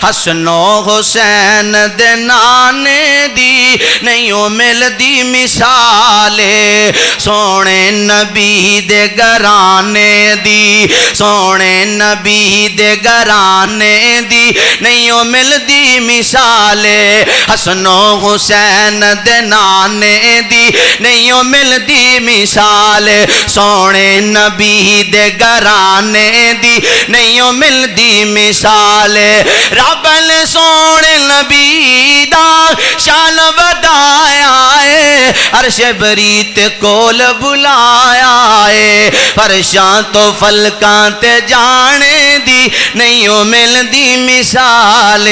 حسن و حسین دے نانے دی نہیں ملدی مثال سونے نبی دے گھرانے دی سونے نبی دے گھرانے دی نہیں ملدی مثال حسن و حسین دے نانے دی نہیں ملدی مثال سونے نبی دے گھرانے دی نہیں ملدی مثال رب نے سونے نبی دا شان ودایا ہے عرش بریت کول بلایا ہے فرشاں تو فلکاں تے جانے دی نہیں ملدی مثال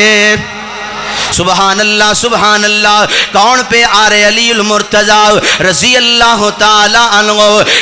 سبحان اللہ سبحان اللہ کون پہ آ رہے علی المرتضی رضی اللہ تعالی عنہ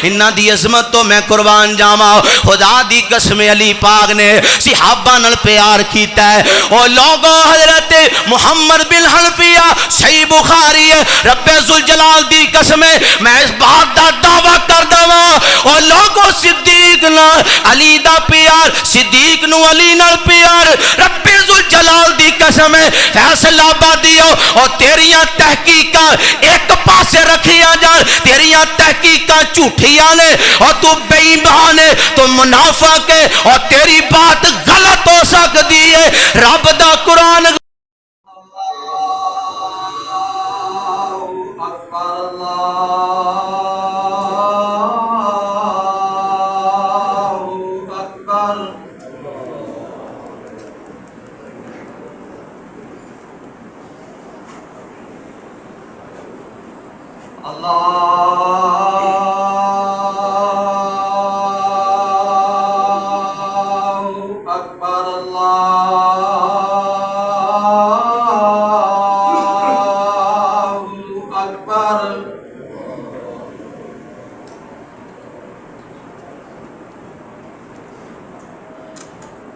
انہاں دی عظمت تو میں قربان جاواں خدا دی قسم علی پاک نے صحابہ نال پیار کیتا ہے او لوگوں حضرت محمد بن حنفیہ صحیح بخاری ہے رب ذوالجلال دی قسم میں اس بات دا دعویٰ کردا واں او لوگوں صدیق نال علی دا پیار صدیق نو علی نال پیار رب ذوالجلال دی قسم فیصلہ آبادیو اور تیریاں تحقیقاں ایک پاسے رکھیاں جان تیریاں تحقیقاں جھوٹیاں نے اور تو بے ایمان ہے تو منافق ہے اور تیری بات غلط ہو سکتی ہے رب دا قرآن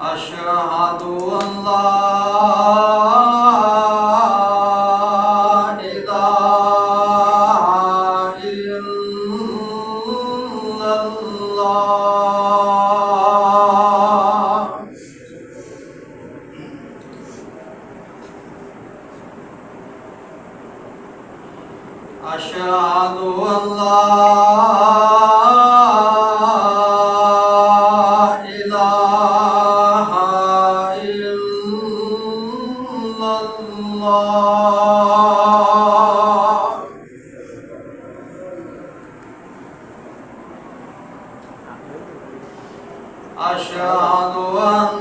أشهد أن لا إله إلا الله أشهد أن لا أشهد أن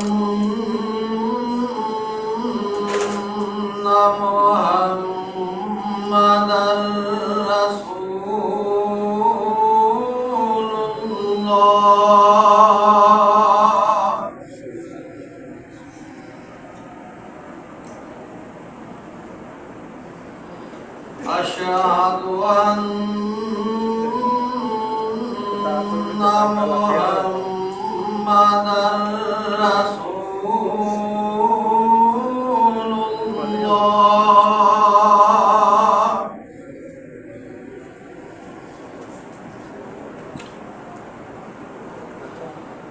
محمدًا رسول الله أشهد أن محمدًا رسول الله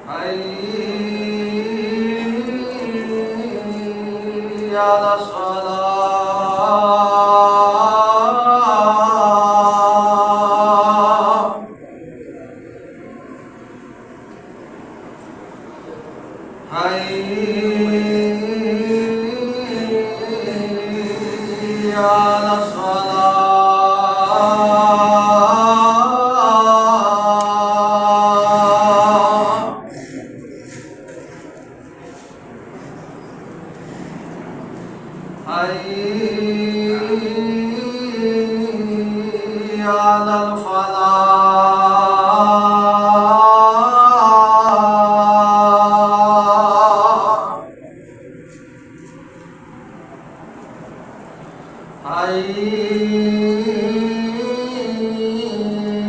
حي على الصلاة حي على الصلاة حي على الفلاح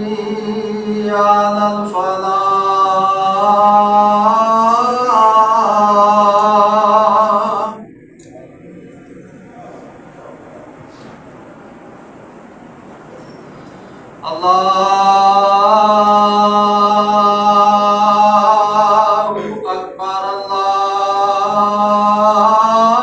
حي على الفلاح الله أكبر الله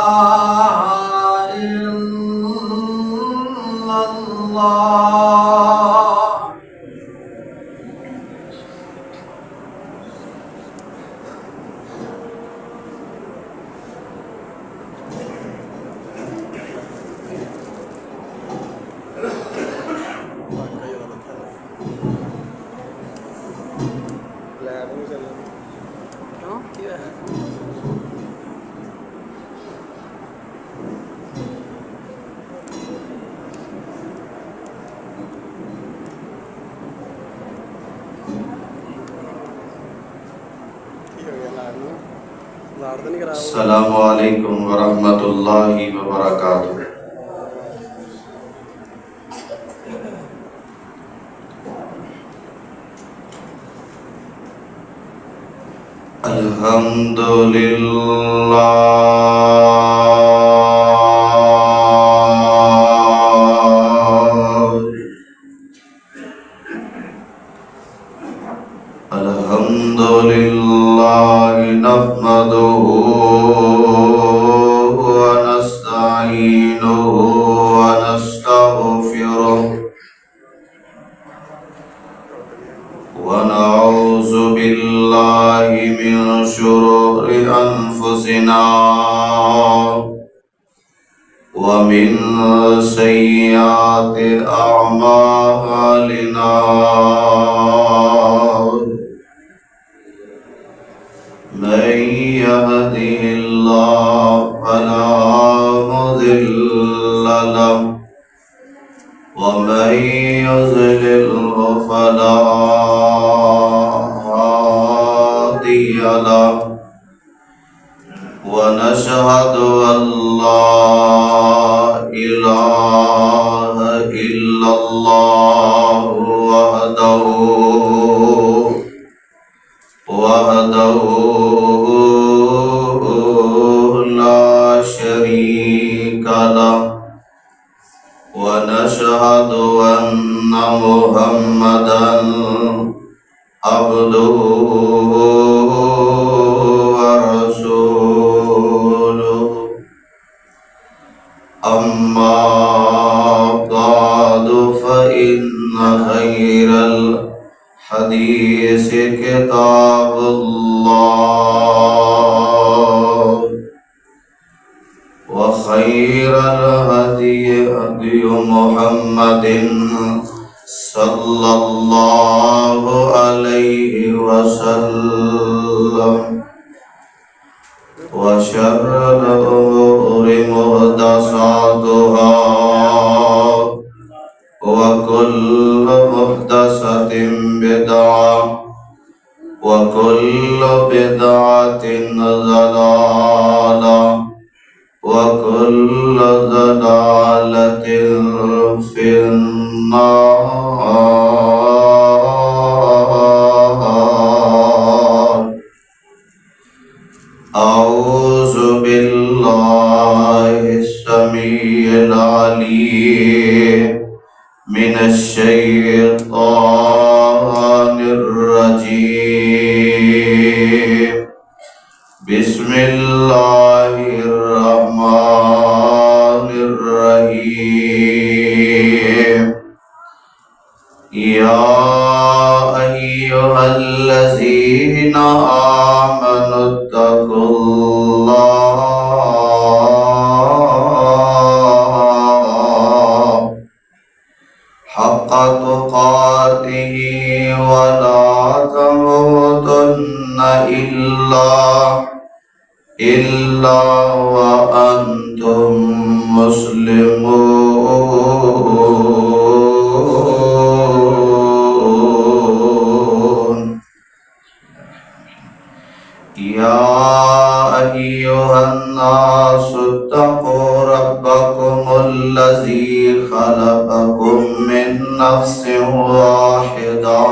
إلا الله السلام علیکم ورحمۃ اللہ وبرکاتہ۔ الحمد للہ نحمده ونستعینه ونستغفره ونعوذ بالله من شرور أنفسنا ومن سيئات أعمالنا من يهده الله فلا مضل له ومن يضلله فلا هادي له ونشهد أن لا إله إلا الله وحده لا شريك له ونشهد أن محمدا عبده ورسوله أما بعد فإن خير الحديث كتاب الله وخير الهدي هدي محمد صلى الله عليه وسلم وشر الأمور محدثاتها وكل محدثة بدعة وكل بدعة ضلالة وكل ضلالة في النار۔ أعوذ بالله السميع العليم من الشيطان الرجيم۔ بسم الله الرحمن الرحيم۔ يا أيها الذين آمنوا اتقوا الله حق تقاته ولا تموتن إلا وأنتم مسلمون۔ يا أيها الناس اتقوا ربكم الذي خلقكم من نفس واحدة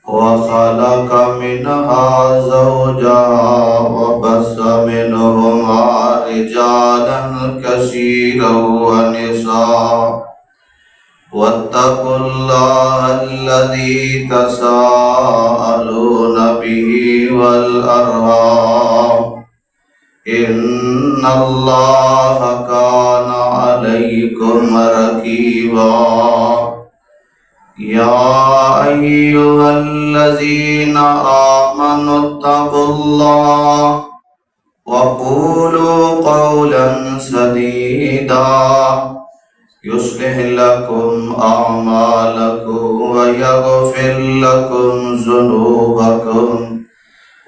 وخلق منها زوجها وبث منهما رجالا كثيرا ونساء واتقوا الله الذي تساءلون به والأرحام إن الله كان عليكم رقيبا يا أيها الذين آمنوا اتقوا الله وقولوا قولا سديدا يصلح لكم أعمالكم ويغفر لكم ذنوبكم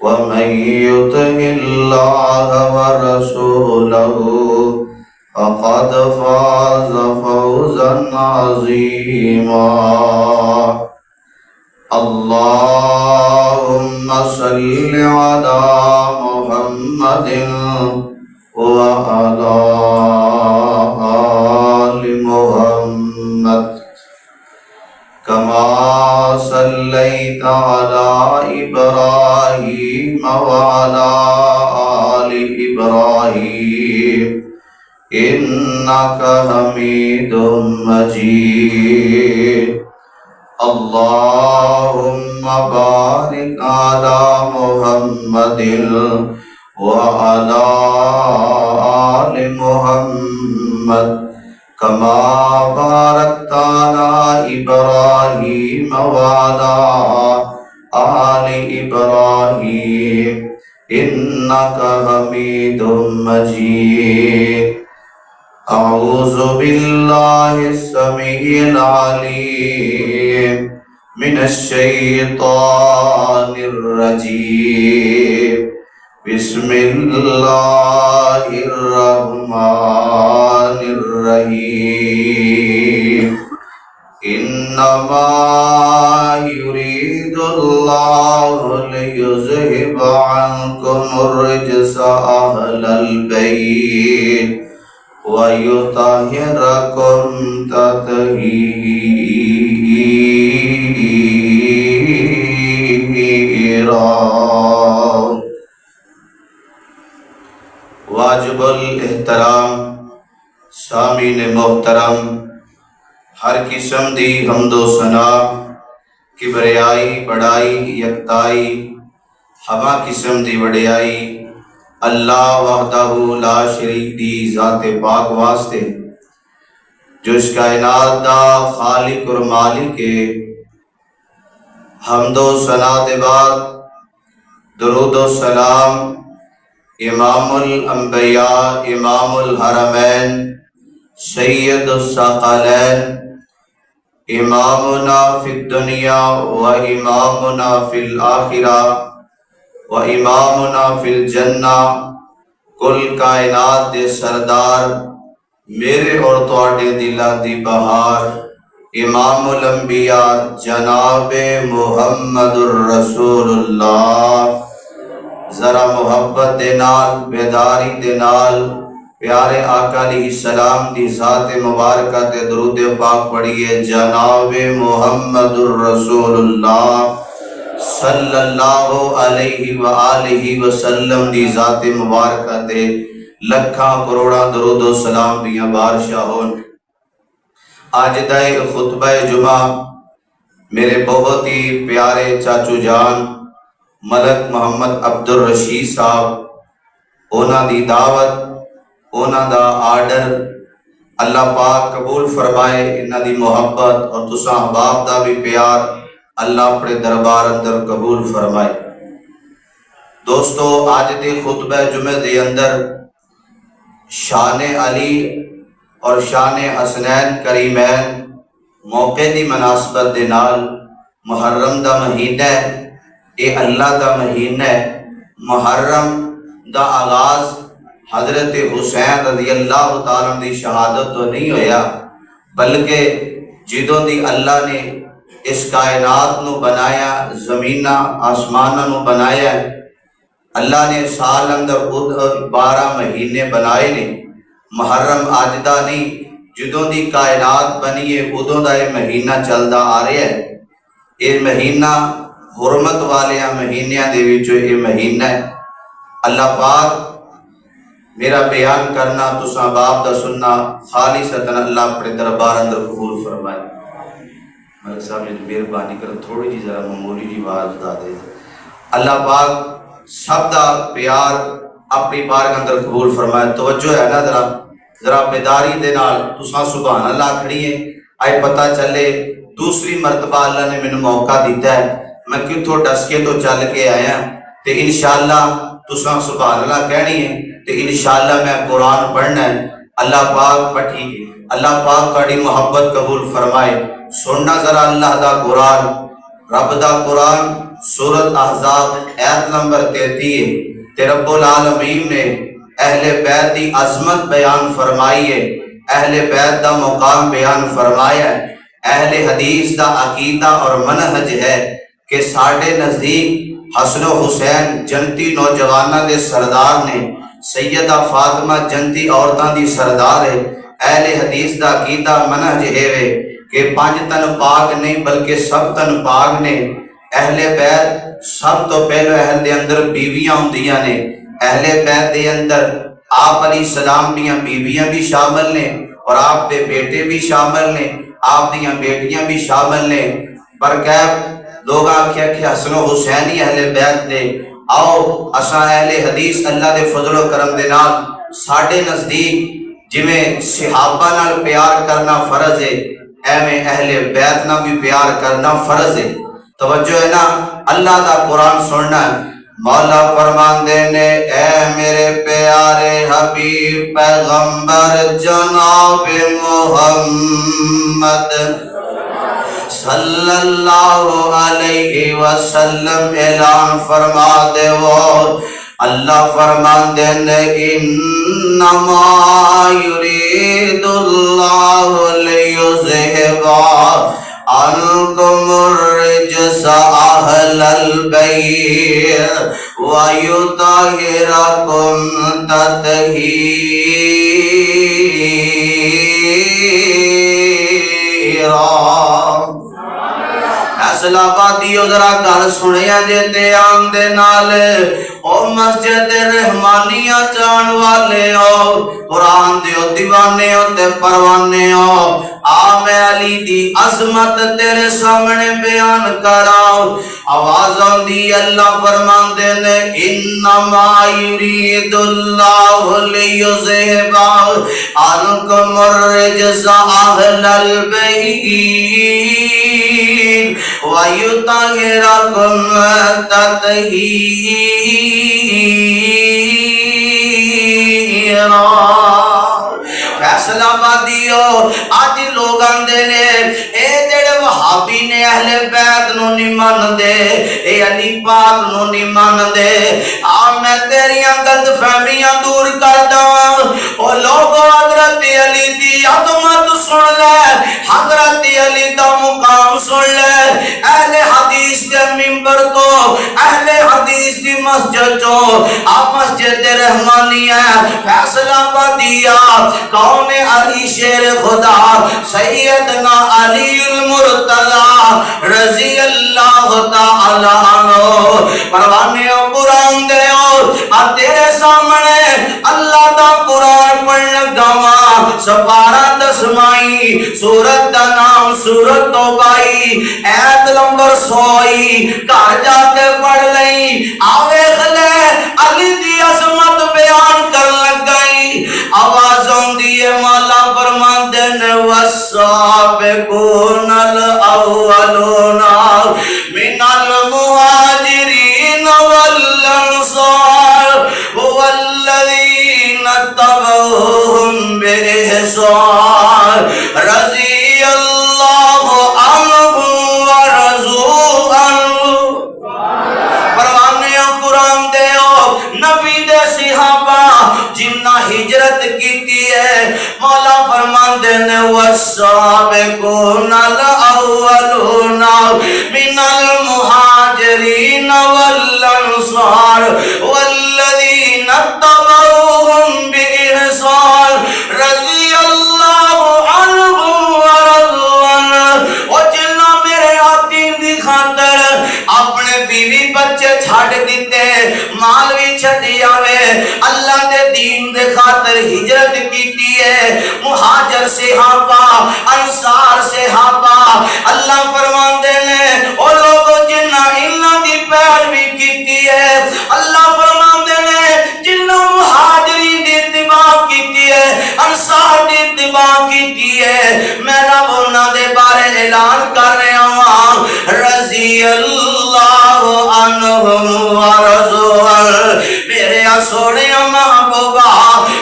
ومن يطع الله ورسوله فقد فاز فوزا عظيما اللهم صل على محمد وعلى آل محمد كما صليت على إبراهيم وعلى آل إبراهيم إنك حميد مجيد اللهم بارك على محمد وعلى آل محمد كما باركت على إبراهيم وعلى آل إبراهيم إنك حميد مجيد أعوذ بالله السميع العليم من الشيطان الرجيم بسم الله الرحمن الرحيم إنما يريد الله ليذهب عنكم الرجس أهل البيت ويطهركم تطهيرا واجب الاحترام سامعین محترم ہر قسم دی حمد و ثنا کبریائی بڑائی یکتائی ہما قسم دی وڈیائی اللہ وحدہ لا شریک دی ذات پاک واسطے جو اس کائنات دا خالق اور مالک ہے۔ حمد و ثنا دے بعد درود و سلام امام الانبیاء امام الحرمین سید الثقلین امامنا فی الدنیا و امامنا فی الآخرہ و امامنا فی الجنہ کل کائنات دے سردار میرے اور تواڈے دلاں دی بہار امام الانبیاء جناب محمد الرسول اللہ ذرا محبت دے نال بیداری دے نال پیارے آقا علیہ السلام دی ذات مبارکہ تے درود پاک پڑھیے جناب محمد الرسول اللہ صلی اللہ علیہ وآلہ وسلم دی ذات مبارکہ تے لکھاں کروڑاں درود و سلام دیاں بارشاہ ہون۔ آج دائے خطبہ جمعہ میرے بہت ہی پیارے چاچو جان ملک محمد عبد الرشید صاحب اونا دی دعوت اونا دا آرڈر اللہ پاک قبول فرمائے، انہاں دی محبت اور تساں احباب دا بھی پیار اللہ اپنے دربار اندر قبول فرمائے۔ دوستو آج دے خطبہ جمعہ دے اندر شان علی اور شان حسنین کریمین موقع دی مناسبت دے نال محرم دا مہینہ ہے، اے اللہ دا مہینہ ہے۔ محرم دا آغاز حضرت حسین رضی اللہ تعالیٰ دی شہادت تو نہیں ہویا، بلکہ جدوں دی اللہ نے اس کائنات نو بنایا، زمینہ آسمانہ نو بنایا، اللہ نے سال اندر 12 مہینے بنائے نے۔ محرم آج دا نہیں، جدوں دی کائنات بنی ہے ادوں دا یہ مہینہ چلدا آ رہا ہے۔ یہ مہینہ حرمت والیاں مہینیاں دے وچوں یہ مہینہ ہے۔ اللہ پاک میرا بیان کرنا تساں باپ دا سننا خالصتاً اللہ اپنے دربار اندر قبول فرمائے۔ ملک صاحب نے مہربانی کر تھوڑی جی ذرا معمولی جی آواز بتا دے۔ اللہ پاک سب دا پیار اپنی بارگاہ اندر قبول فرمائے. توجہ ہے نا ذرا بیداری دے نال تساں سبحان اللہ کھڑیے. آئے پتہ چلے دوسری مرتبہ اللہ نے مینوں موقع دیتا ہے, میں کتھوں ڈس کے تو چل کے آیا تے انشاءاللہ تساں سبحان اللہ کہنی ہے تے انشاءاللہ میں قرآن پڑھنا ہے. اللہ پاک پٹھی اللہ پاک تہاڈی محبت قبول فرمائے. سننا ذرا اللہ دا قرآن, رب دا قرآن, سورۃ احزاب آیت نمبر 33 تے رب العالمین نے اہل بیت دی عظمت بیان فرمائی ہے, اہل بیت دا مقام بیان فرمایا ہے. اہل حدیث دا عقیدہ اور منہج ہے کہ ساڈے نزدیک حسن و حسین جنتی نوجواناں دے سردار نے, سیدہ فاطمہ جنتی عورتاں دی سردار ہے. اہل حدیث دا عقیدہ منہج ہے کہ 5 تن پاک نہیں بلکہ سب تن پاک نے. اہل بیت سب تو پہلے اہل دے اندر بیویاں ہوندیاں نے, اہل بیت دے اندر آپ علیہ السلام دیاں بیویاں بھی شامل نے اور آپ دے بیٹے بھی شامل نے, آپ دیاں بیٹیاں بھی شامل نے. پر کہہ لوگ آکھیا کہ حسن و حسین ہی اہل بیت نے. آؤ اساں اہل حدیث اللہ دے فضل و کرم دے نال ساڈے نزدیک جویں صحابہ نال پیار کرنا فرض ہے ایویں اہل بیت نال بھی پیار کرنا فرض ہے. توجہ ہے نا, اللہ دا قرآن سننا ہے. مولا فرماندے نے اے میرے پیارے حبیب پیغمبر جناب محمد صلی اللہ علیہ وسلم اعلان فرما دے وہ. اللہ فرماندے نے انما یرید اللہ لیذہب عنکم الرجس اہل البیت ویطہرکم تطہیرا. فیصلہ آبادیو ذرا گل سنیا جے تے آن دے نال او مسجد رحمانیہ جان والے ہو, قرآن دیو دیوانے ہو تے پروانے ہو. آ میں علی دی عظمت تیرے سامنے بیان کراؤ. آواز آندی اللہ فرماندے نے انما یرید اللہ لیذہب عنکم الرجس اہل البیت وَيُطَهِّرَكُمْ تَطْهِيرًا. فیصلہ آبادیو آج لوگ آندے نے اے جڑے وہابی نے اہل بیت نو نہیں مان دے, اے علی پاک نو نہیں مان دے. میں تیریاں غلط فہمیاں دور کر داں. او لوگو حضرت علی دی عظمت سن لے, حضرت علی دا مقام سن لے. اہل حدیث کے منبر تو اہل حدیث دی مسجد جو آپ مسجد رحمانیہ فیصلہ آبادیہ کون علی شیر خدا سیدنا علی المرتضی رضی اللہ تعالی عنہ پروانے قرآن دے اور تیرے سامنے اللہ دا قرآن پڑھ لگا سپارہ 10 سورت دا نام سورت توبائی ایت نمبر 100 گھر جا کے پڑھ لئی. آویخ لے علی دی عظمت بیان کر لگائی. آواز ہوندی ہے مولا فرماندے نے والسابقون الاولون من المہاجرین والانصار والذین اتبعوہم بإحسان رضی اللہ عنہم ورضوا عنہ. پروانے قرآن دے ہو نبی دے صحابہ جنہ ہجرت کیتی ہے مولا فرماندے نے والسابقون الاولون من المہاجرین والانصار والذین اتبعوہم بإحسان رضی اللہ عنہم ورضوا عنہ. او جنہ میرے آدین دی خاطر اپنے بیوی بچے چھاڑ دیتے, مال بھی چھڑی آوے, اللہ دے دین دے خاطر ہجرت کیتی ہے. مہاجر صحابہ انصار صحابہ اللہ فرماندے نے او لوگوں جنہ انہاں دی پیروی کیتی ہے, اللہ فرماندے نے جنہ قرآن صاحب دی اتباع کی ہے میں رب انہاں دے بارے اعلان کر رہا ہوں رضی اللہ عنہم ورضوا میرے سونے محبوبہ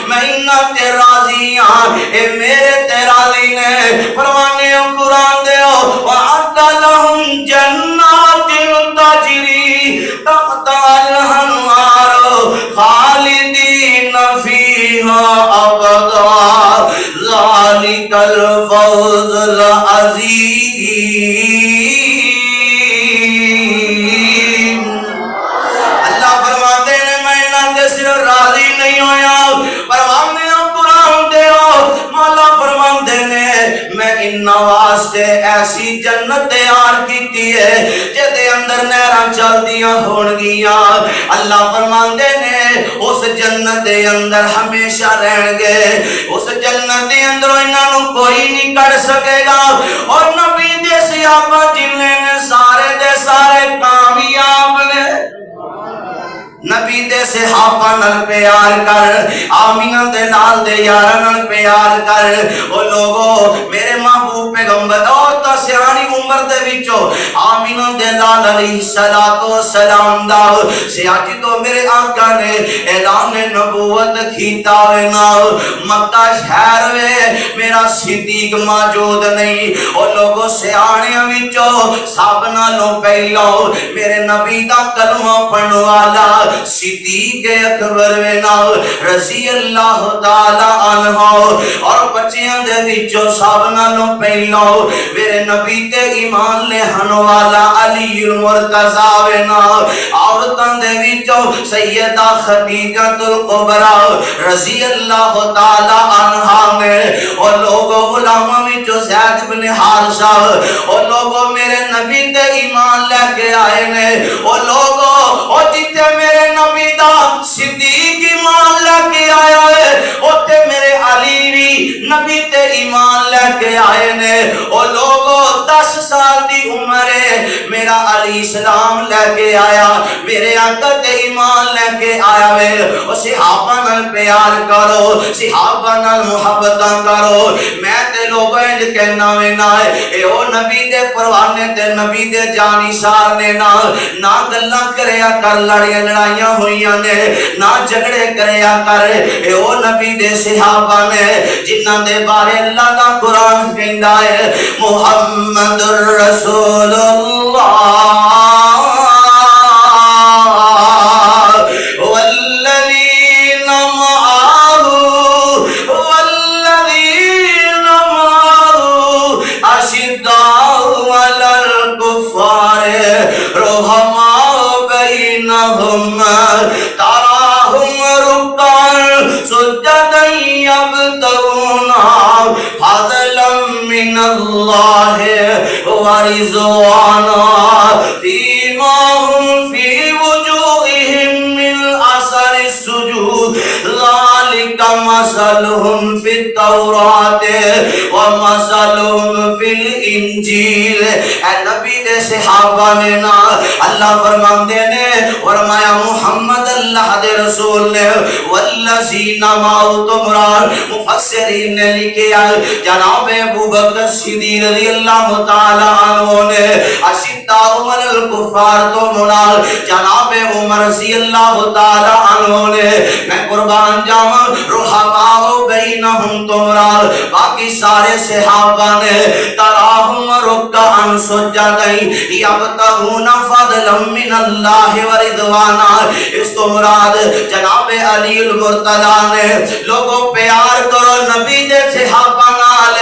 میں انہاں تے راضی ہاں اے میرے تے راضی نے فرمانے قرآن دے وعد لہم جنات تجری تحت الانہار خالدین فیہا ابدا ذالک الفوز العظیم اللہ فرماتے ہیں میں انہاں دے صرف راضی نہیں ہویا فرمانے قرآن دے مولا فرماندے نے میں انہاں واسطے ایسی جنت تیار کیتی ہے جدے اندر نہراں چلدیاں ہون گیاں اللہ فرماندے نے اس جنت دے اندر ہمیشہ رہن گے اس جنت دے اندر انہاں نوں کوئی نہیں کر سکے گا اور نبی دے صحابہ جننے نے سارے دے سارے کامیاب نے نبی دے صحابہ نال پیار کر آمینہ دے نال دے یاراں نال پیار کر او لوگو میرے محبوب پیغمبر اور تا سیانی عمر دے وچوں آمینہ دے نال علیہ السلام دا سیاجی تو میرے آقا نے اعلان نبوت کیتا ہے نا مکہ شہر وے میرا صدیق موجود نہیں او لوگو سیانیاں وچوں سب نالوں پہلو میرے نبی دا کلمہ پڑھن والا صدیق اکبر وینا رضی اللہ تعالی عنہ اور بچیاں دے وچوں سب نالوں پہلو میرے نبی تے ایمان لہن والا علی المرتضی وینا عورتاں دے وچوں سیدہ خدیجہ الکبریٰ رضی اللہ تعالی عنہا نے اور لوگوں غلاموں وچوں زید بن حارثہ اور لوگوں میرے نبی تے ایمان لے کے آئے نے اور لوگوں اور جتے میرے نبی دا صدیق ایمان لے کے آیا ہے اوتے میرے علی بھی نبی تے ایمان لے کے آئے نے او لوگوں 10 سال دی عمر ہے میرا علی اسلام لے کے آیا میرے آقا تے ایمان لے کے آیا ہے او صحابہ نال پیار کرو صحابہ نال محبتاں کرو میں تے لوگوں انج کہنا وے نا اے او نبی دے پروانے تے نبی دے جانی سار نے نہ گلاں کریا کر لڑیاں لڑائیاں ہوئیاں نے نہ جھگڑے کریا کر اے او نبی دے صحابہ نے جنہاں دے بارے اللہ دا قرآن کہندا ہے محمد رسول اللہ والذین معاہ اشداء علی الکفار رحماء بینہم تراہم رکعا سجدا یبتغون فضلا من اللہ ورضوانا سیماہم فی وجوہہم من اثر السجود ذالک مثلہم فی التوراۃ ومثلہم فی الانجیل اے نبی دے صحابہ نے نا اللہ فرماندے نے فرمایا محمد اللہ دے رسول نے والذین معہ تمرار مفسرین نے لکھیا جناب ابو بکر صدیق رضی اللہ تعالی عنہ نے اشداء علی الکفار تو منال جناب عمر رضی اللہ تعالی عنہ نے میں قربان جاواں رحماء بینہم تمرار باقی سارے صحابہ نے تراہم رکعا سجدا یبتغون فضلا من اللہ ورضوانا اس تو مراد جناب علی المرتضی نے لوگوں پیار کرو نبی دے صحابہ نال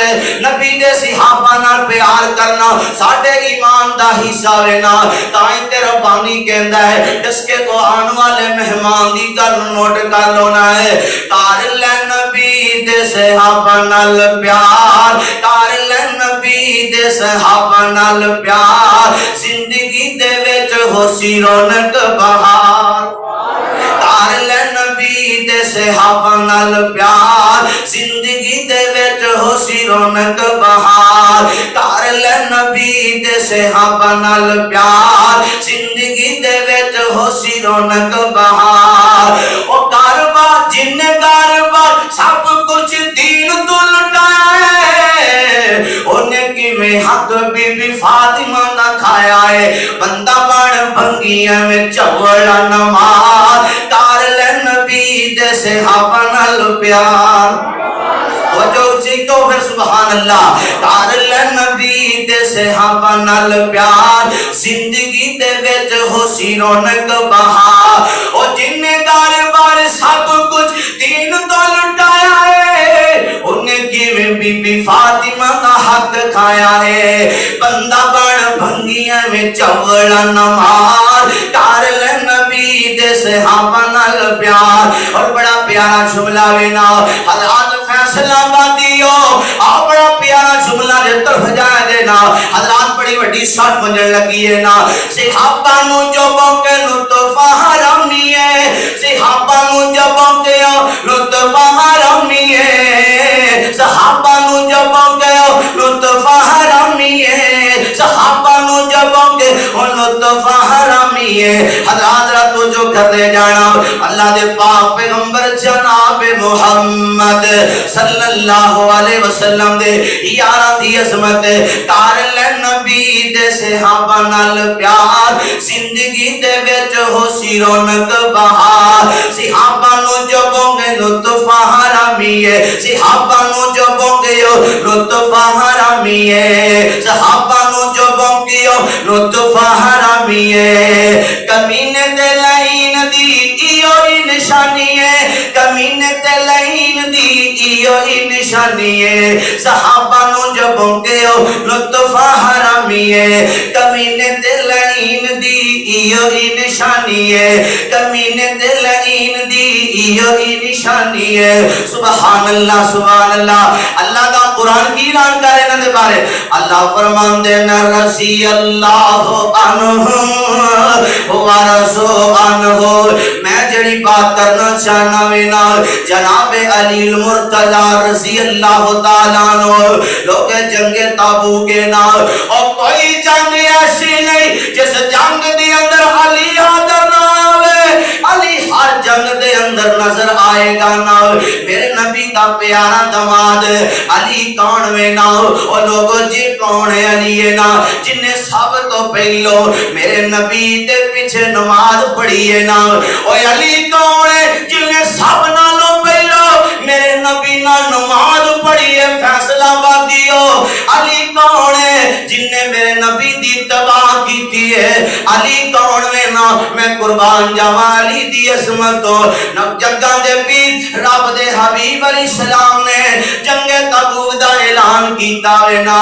نبی دے صحابہ نال پیار کرنا ساڈے ایمان دا حصہ وینا تائیں تے ربانی کہندا ہے اس کے تو آن والے مہمان دی گل نوٹ کر لونا ہے کار لے نبی دے صحابہ نال پیار کار لے نبی دے صحابہ نال پیار زندگی دے وچ ہو سی رونق بہار کار لے نبی دے صحابہ نال پیار زندگی دے وچ ہو سی رونق بہار کار لے نبی دے صحابہ نال پیار زندگی دے وچ ہو سی رونق بہار او کاربار جن کاربار سب کچھ دی ہے بندہ بن بھنگیاں میں چوڑا نماز کار لے نبی دے صحابہ نال پیار وجہ اچھی تو پھر سبحان اللہ کار لے نبی دے صحابہ نال پیار زندگی دے وچ ہو سی رونق بہار او جن نے دربار سب کچھ دین تو لٹایا ہے انہیں کیویں بی بی فاطمہ کا حق کھایا ہے بندہ بن بھنگیاں میں چوڑا نماز کار لے نبی دے صحابہ نال پیار اور بڑا پیارا جملہ وینا حضرات فیصلہ بادیو آپ بڑا پیارا جملہ دے طرف جائے دینا حضرات بڑی وڈی ساتھ بنجن لگی ہے نا صحابہ نو جو بوکے لطفہ حرامی ہے صحابہ نو جو بوکے لطفہ حرامی ہے صحابہ نو جو بوکے لطفہ حرامی ہے صحابہ نو جو بوکے لطفہ حرامی ہے حضرات راتو جو کرنے جانا اللہ دے پاک پیغمبر جناب محمد صلی اللہ علیہ وسلم دے یارہ دی عظمت کار لے نبی دے صحابہ نال پیار زندگی دے وچ ہو سی رونق بہار صحابہ نو جو بونگے لطفہ حرامی ہے صحابہ نو جو بونگے لطفہ حرامی ہے صحابہ نو جو بونگے لطفہ حرامی ہے کمینے دے لائن دی ایو ہی نشانی ہے کمینے تے لائن دی ایو ہی نشانی ہے صحابہ نو جب بونگے لطفہ حرامی ہے کمینے تے لائن دی ایو ہی نشانی ہے کمینے تے لائن دی ایو ہی نشانی ہے سبحان اللہ سبحان اللہ اللہ کا قرآن کی اعلان کرے نہ دے بارے اللہ فرمان دے نہ رضی اللہ عنہم ورضوا عنہ میں جڑی بات کرنا چاہنا وینا جناب علی المرتضی رضی اللہ تعالیٰ عنہ لوگ جنگ تابوک کے نام اور کوئی جنگ ایسی نہیں جس جنگ دے اندر علی حاضر نہ آوے علی ہر جنگ دے اندر نظر آئے گا نا میرے نبی کا پیارا دماد علی کون وینا اور لوگوں جی کون ہے علی ہے نا جن نے سب تو پہلو میرے نبی دے پیچھے نماز پڑھی ہے نا اور علی کون ہے جن نے سب نالوں پہلو میرے نبی نا نماز پڑھی ہے فیصلہ بادیو علی کون ہے جن نے میرے نبی دی تباہ کی تھی ہے علی کون ہے نا میں قربان جاواں علی دی عظمتوں جنگاں دے بیچ رب دے حبیب علیہ السلام نے جنگ تبوک دا اعلان کیتا ہے نا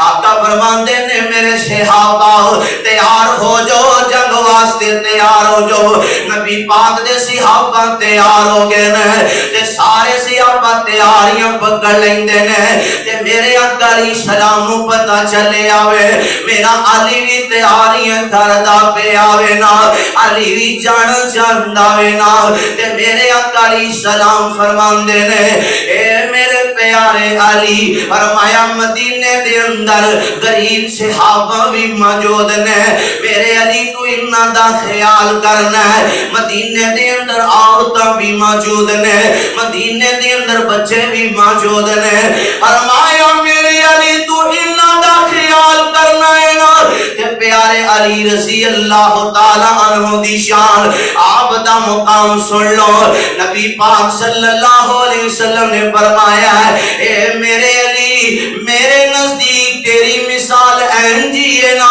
آقا فرماندے نے میرے صحابہ تیار ہو جو جنگ واسطے تیار ہو جو نبی پاک دے صحابہ تیار ہو گئے نے تے سارے صحابہ تیاریاں پکڑ لیندے نے تے میرے آقا علیہ السلام نو پتہ چلے آوے میرا علی بھی تیاریاں کردا پے آوے نا علی بھی جان جاندا وے نا تے میرے آقا علیہ السلام فرماندے نے اے میرے پیارے علی فرمایا مدینے دے اندر غریب صحابہ بھی موجود نے میرے علی تو انہاں دا خیال کرنا ہے مدینے دے اندر عورتاں بھی موجود نے مدینے دے اندر بچے بھی موجود نے فرمایا میرے علی تو انہاں دا خیال کرنا ہے نا تے پیارے علی رضی اللہ تعالی عنہ دی شان آپ دا مقام سن لو نبی پاک صلی اللہ علیہ وسلم نے فرمایا ہے اے میرے علی میرے نزدیک تیری مثال اینجی ہے نا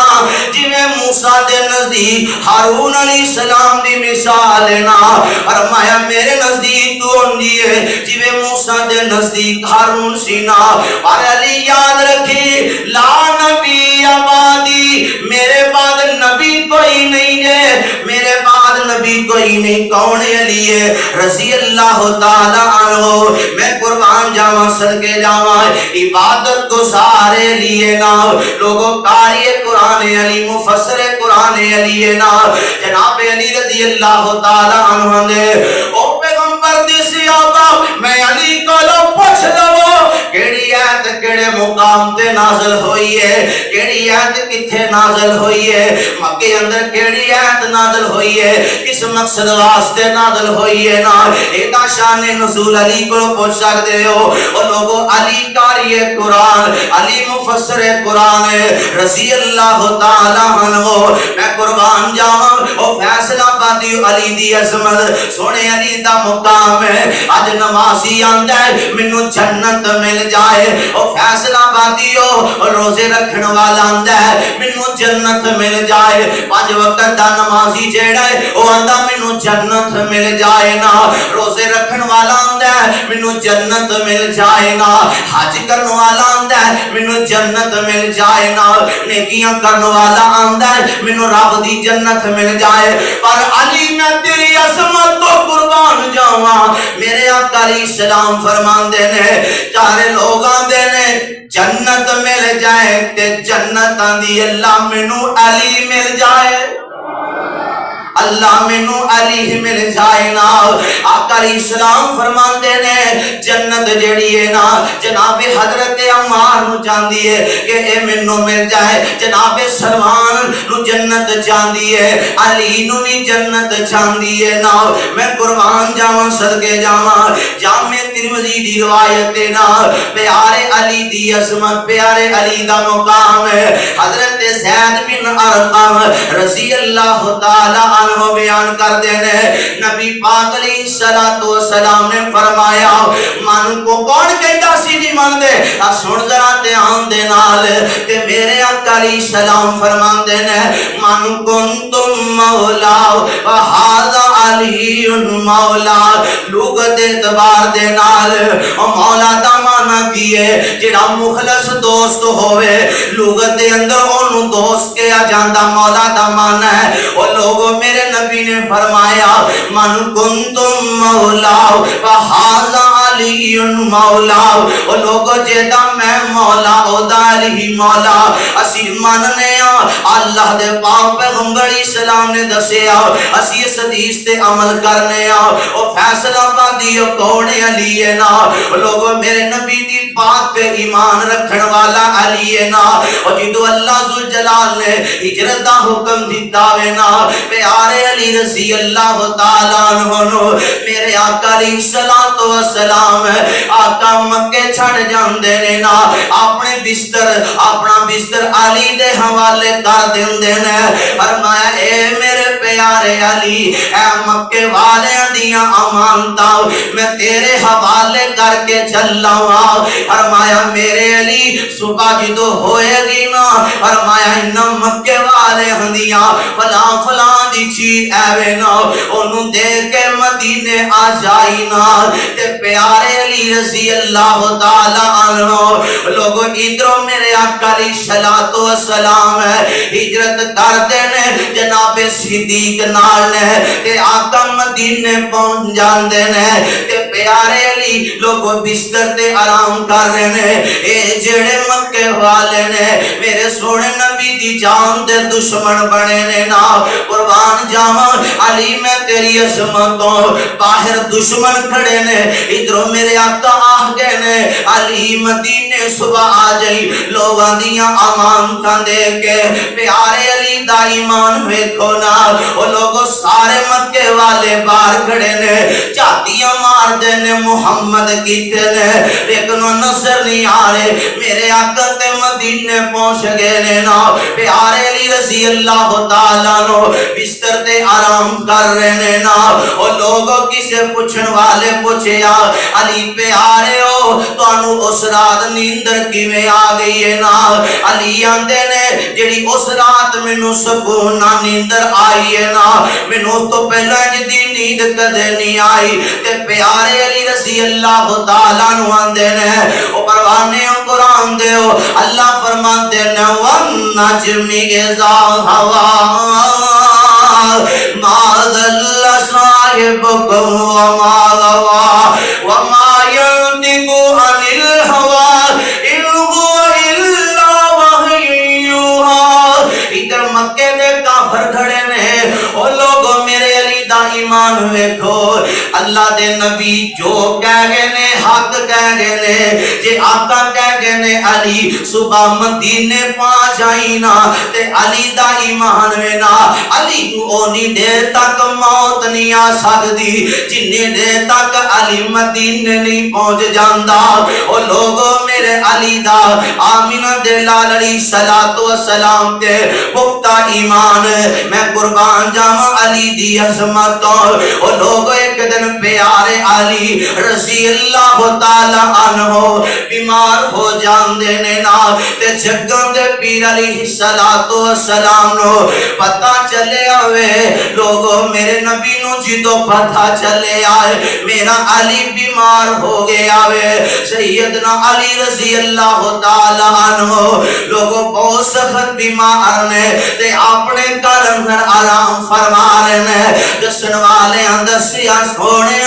جویں موسیٰ دے نزدیک ہارون علیہ السلام دی مثال ہے نا فرمایا میرے نزدیک تو انجی ہے جویں موسیٰ دے نزدیک ہارون سی نا اور علی یاد رکھی لا نبی آبادی میرے بعد نبی کوئی نہیں ہے میرے بعد نبی کوئی نہیں کون علی ہے رضی اللہ تعالی عنہ میں قربان جاواں صدقے جاواں عبادت کو سارے لیے نا لوگوں قاری قرآن علی مفسر قرآن علی نا جناب علی رضی اللہ تعالی عنہ نے او پیغمبر دی صحابہ میں علی کو لو پوچھ لو کیڑی آیت کیڑے مقام تے نازل ہوئی ہے، کیڑی آیت کتھے نازل ہوئی ہے، مکے اندر کیڑی آیت نازل ہوئی ہے، کس مقصد واسطے نازل ہوئی ہے نا ایدہ شان نزول علی کو پوچھ سکتے ہو. اور لوگوں علی قاری قرآن، علی مفسر قرآن رضی اللہ تعالیٰ عنہ. میں قربان جاؤں او فیصلہ بادی علی دی عظمت، سونے علی دا مقام ہے. آج نمازی آندہ ہے منو جنت مل جائے، او فیصلہ بادی ہو روزے رکھن والا آندہ ہے منو جنت مل جائے. 5 وقت دا نمازی جیڑا ہے او آندہ منو جنت مل جائے نا. روزے رکھن والا آندہ ہے منو جنت مل جائے نا. حج کرن والا آندہ ہے منو جنت مل جائے نا. نیکیاں کرن والا آندہ ہے منو رب دی جنت مل جائے. پر علی میں تیری عظمت تو قربان جاواں، میرے آقا علیہ السلام فرماندے نے 4 لوگ آندے نے جنت مل جائے تے جنت آندی اللہ منو علی مل جائے، اللہ منو علی مل جائے نا. آقا علیہ السلام فرماندے نے جنت جیڑی ہے نا جناب حضرت عمار نو جاندی ہے کہ اے منو مل جائے، جناب سلمان نو جنت جاندی ہے، علی نو بھی جنت جاندی ہے نا. میں قربان جاواں صدقے جاواں جامع ترمذی دی روایت ہے نا. پیارے علی دی عظمت، پیارے علی دا مقام ہے. حضرت زید بن ارقم رضی اللہ تعالی عنہ بیان کر دینے نبی پاک علیہ السلام نے فرمایا من کو کون کہتا سی نہیں من دے سن ذرا دھیان دے نال تے میرے آقا علیہ السلام فرمان دینے من کنتم مولا وحاذا علی مولا. لغت اعتبار دے نال مولا دا مانا کیے جڑا مخلص دوست ہوئے، لغت دے اندر انہوں دوست کیا جاندہ مولا دا مانا ہے. اور لوگوں میرے نبی نے فرمایا من کنتم مولا وحاذا علی مولا. اور لوگوں جیدہ میں مولا او دا علی مولا. اسی ماننے اللہ دے پاک پیغمبر اسلام نے دسے اسی اس حدیث تے عمل کرنے اور فیصلہ بادی کون علی ہے نا. لوگوں میرے نبی دی بات پہ ایمان رکھن والا علی ہے نا. اور جدو اللہ ذوالجلال نے ہجرت دا حکم دیتا ہے نا پیارے علی رضی اللہ تعالیٰ عنہ میرے آقا علیہ السلام آقا مکے چھڑ جاندے نے نا اپنے بستر اپنا بستر علی دے حوالے کر دیندے نے. فرمایا اے میرے پیارے علی اے مکے والے دیاں امانتاں میں تیرے حوالے کر کے چلا ہوں. فرمایا میرے علی صبح جدو ہوئے گی نا فرمایا انہاں مکے والے ہندیاں فلاں فلاں دی چیز ایوے نا انہوں دے کے مدینے آ جائی نا. تے پیارے علی رضی اللہ تعالیٰ عنہ لوگوں ادھروں میرے آقا علیہ السلام ہجرت کر دینے جناب صدیق نال نے تے آقا مدینے پہنچ جان دینے تے پیارے علی لوگوں بستر تے آرام کر رہے نے. اے جڑے مکے والے نے میرے سونے نبی دی جان دے دشمن بنے نے نا. قربان جاواں علی میں تیری عظمتوں باہر دشمن کھڑے نے ادھروں میرے آقا آ گئے نے. علی مدینے صبح آ جائی لوگاں دیاں امانتاں دے کے پیارے علی دا ایمان ویکھو نا. وہ لوگوں سارے مکے والے باہر کھڑے نے چاٹیاں مار دے نے محمد کیتے نے لیکن وہ نظر نہیں آ رہے. میرے آقا تے مدینے پہنچ گئے نے نا. پیارے علی رضی اللہ تعالیٰ نو بستر تے آرام کر رہے نے نا. اور لوگوں کسے پوچھن والے پوچھیا علی پیارے ہو تو انو اس رات نیندر کی میں آ گئی ہے نا. علی آندے نے جڑی اس رات میں نو سکون نیندر آئی ہے نا میں تو پہلا جدی نیند کدے نہیں آئی. تے پیارے علی رضی اللہ تعالیٰ نو آندے نے او پروانے قرآن دے ہو اللہ فرمان دے نے وَالنَّجْمِ إِذَا هَوَىٰ مَا ضَلَّ صَاحِبُكُمْ وَمَا غَوَىٰ وَمَا يَنطِقُ عَنِ الْهَوَىٰ إِنْ هُوَ إِلَّا وَحْيٌ يُوحَىٰ. ادھر مکے دے کافر کھڑے نے او لوگوں میرے علی دا ایمان ویکھو اللہ دے نبی جو کہہ گئے نے حق کہہ گئے نے جے آقا کہہ گئے نے علی صبح مدینے پا جائی نا تے علی دا ایمان وینا علی کو اونی دیر تک موت نہیں آ سکتی جنی دیر تک علی مدینے نہیں پہنچ جاندا او لوگو میرے علی دا آمینہ دے لال علیہ السلام تے پختہ ایمان میں قربان جاواں علی دی عظمت او لوگو ایک دن پیارے علی رضی اللہ تعالی عنہ بیمار ہو جاندے نے نا تے جگاں دے پیر علیہ السلام نو پتہ چلے آوے لوگو میرے نبی نو جدو پتہ چلے آئے میرا علی بیمار ہو گیا وے سیدنا علی رضی اللہ تعالی عنہ لوگو بہت سخت بیمار نے تے اپنے گھر اندر آرام فرما رہے نے دسن والے اندر سیا سونے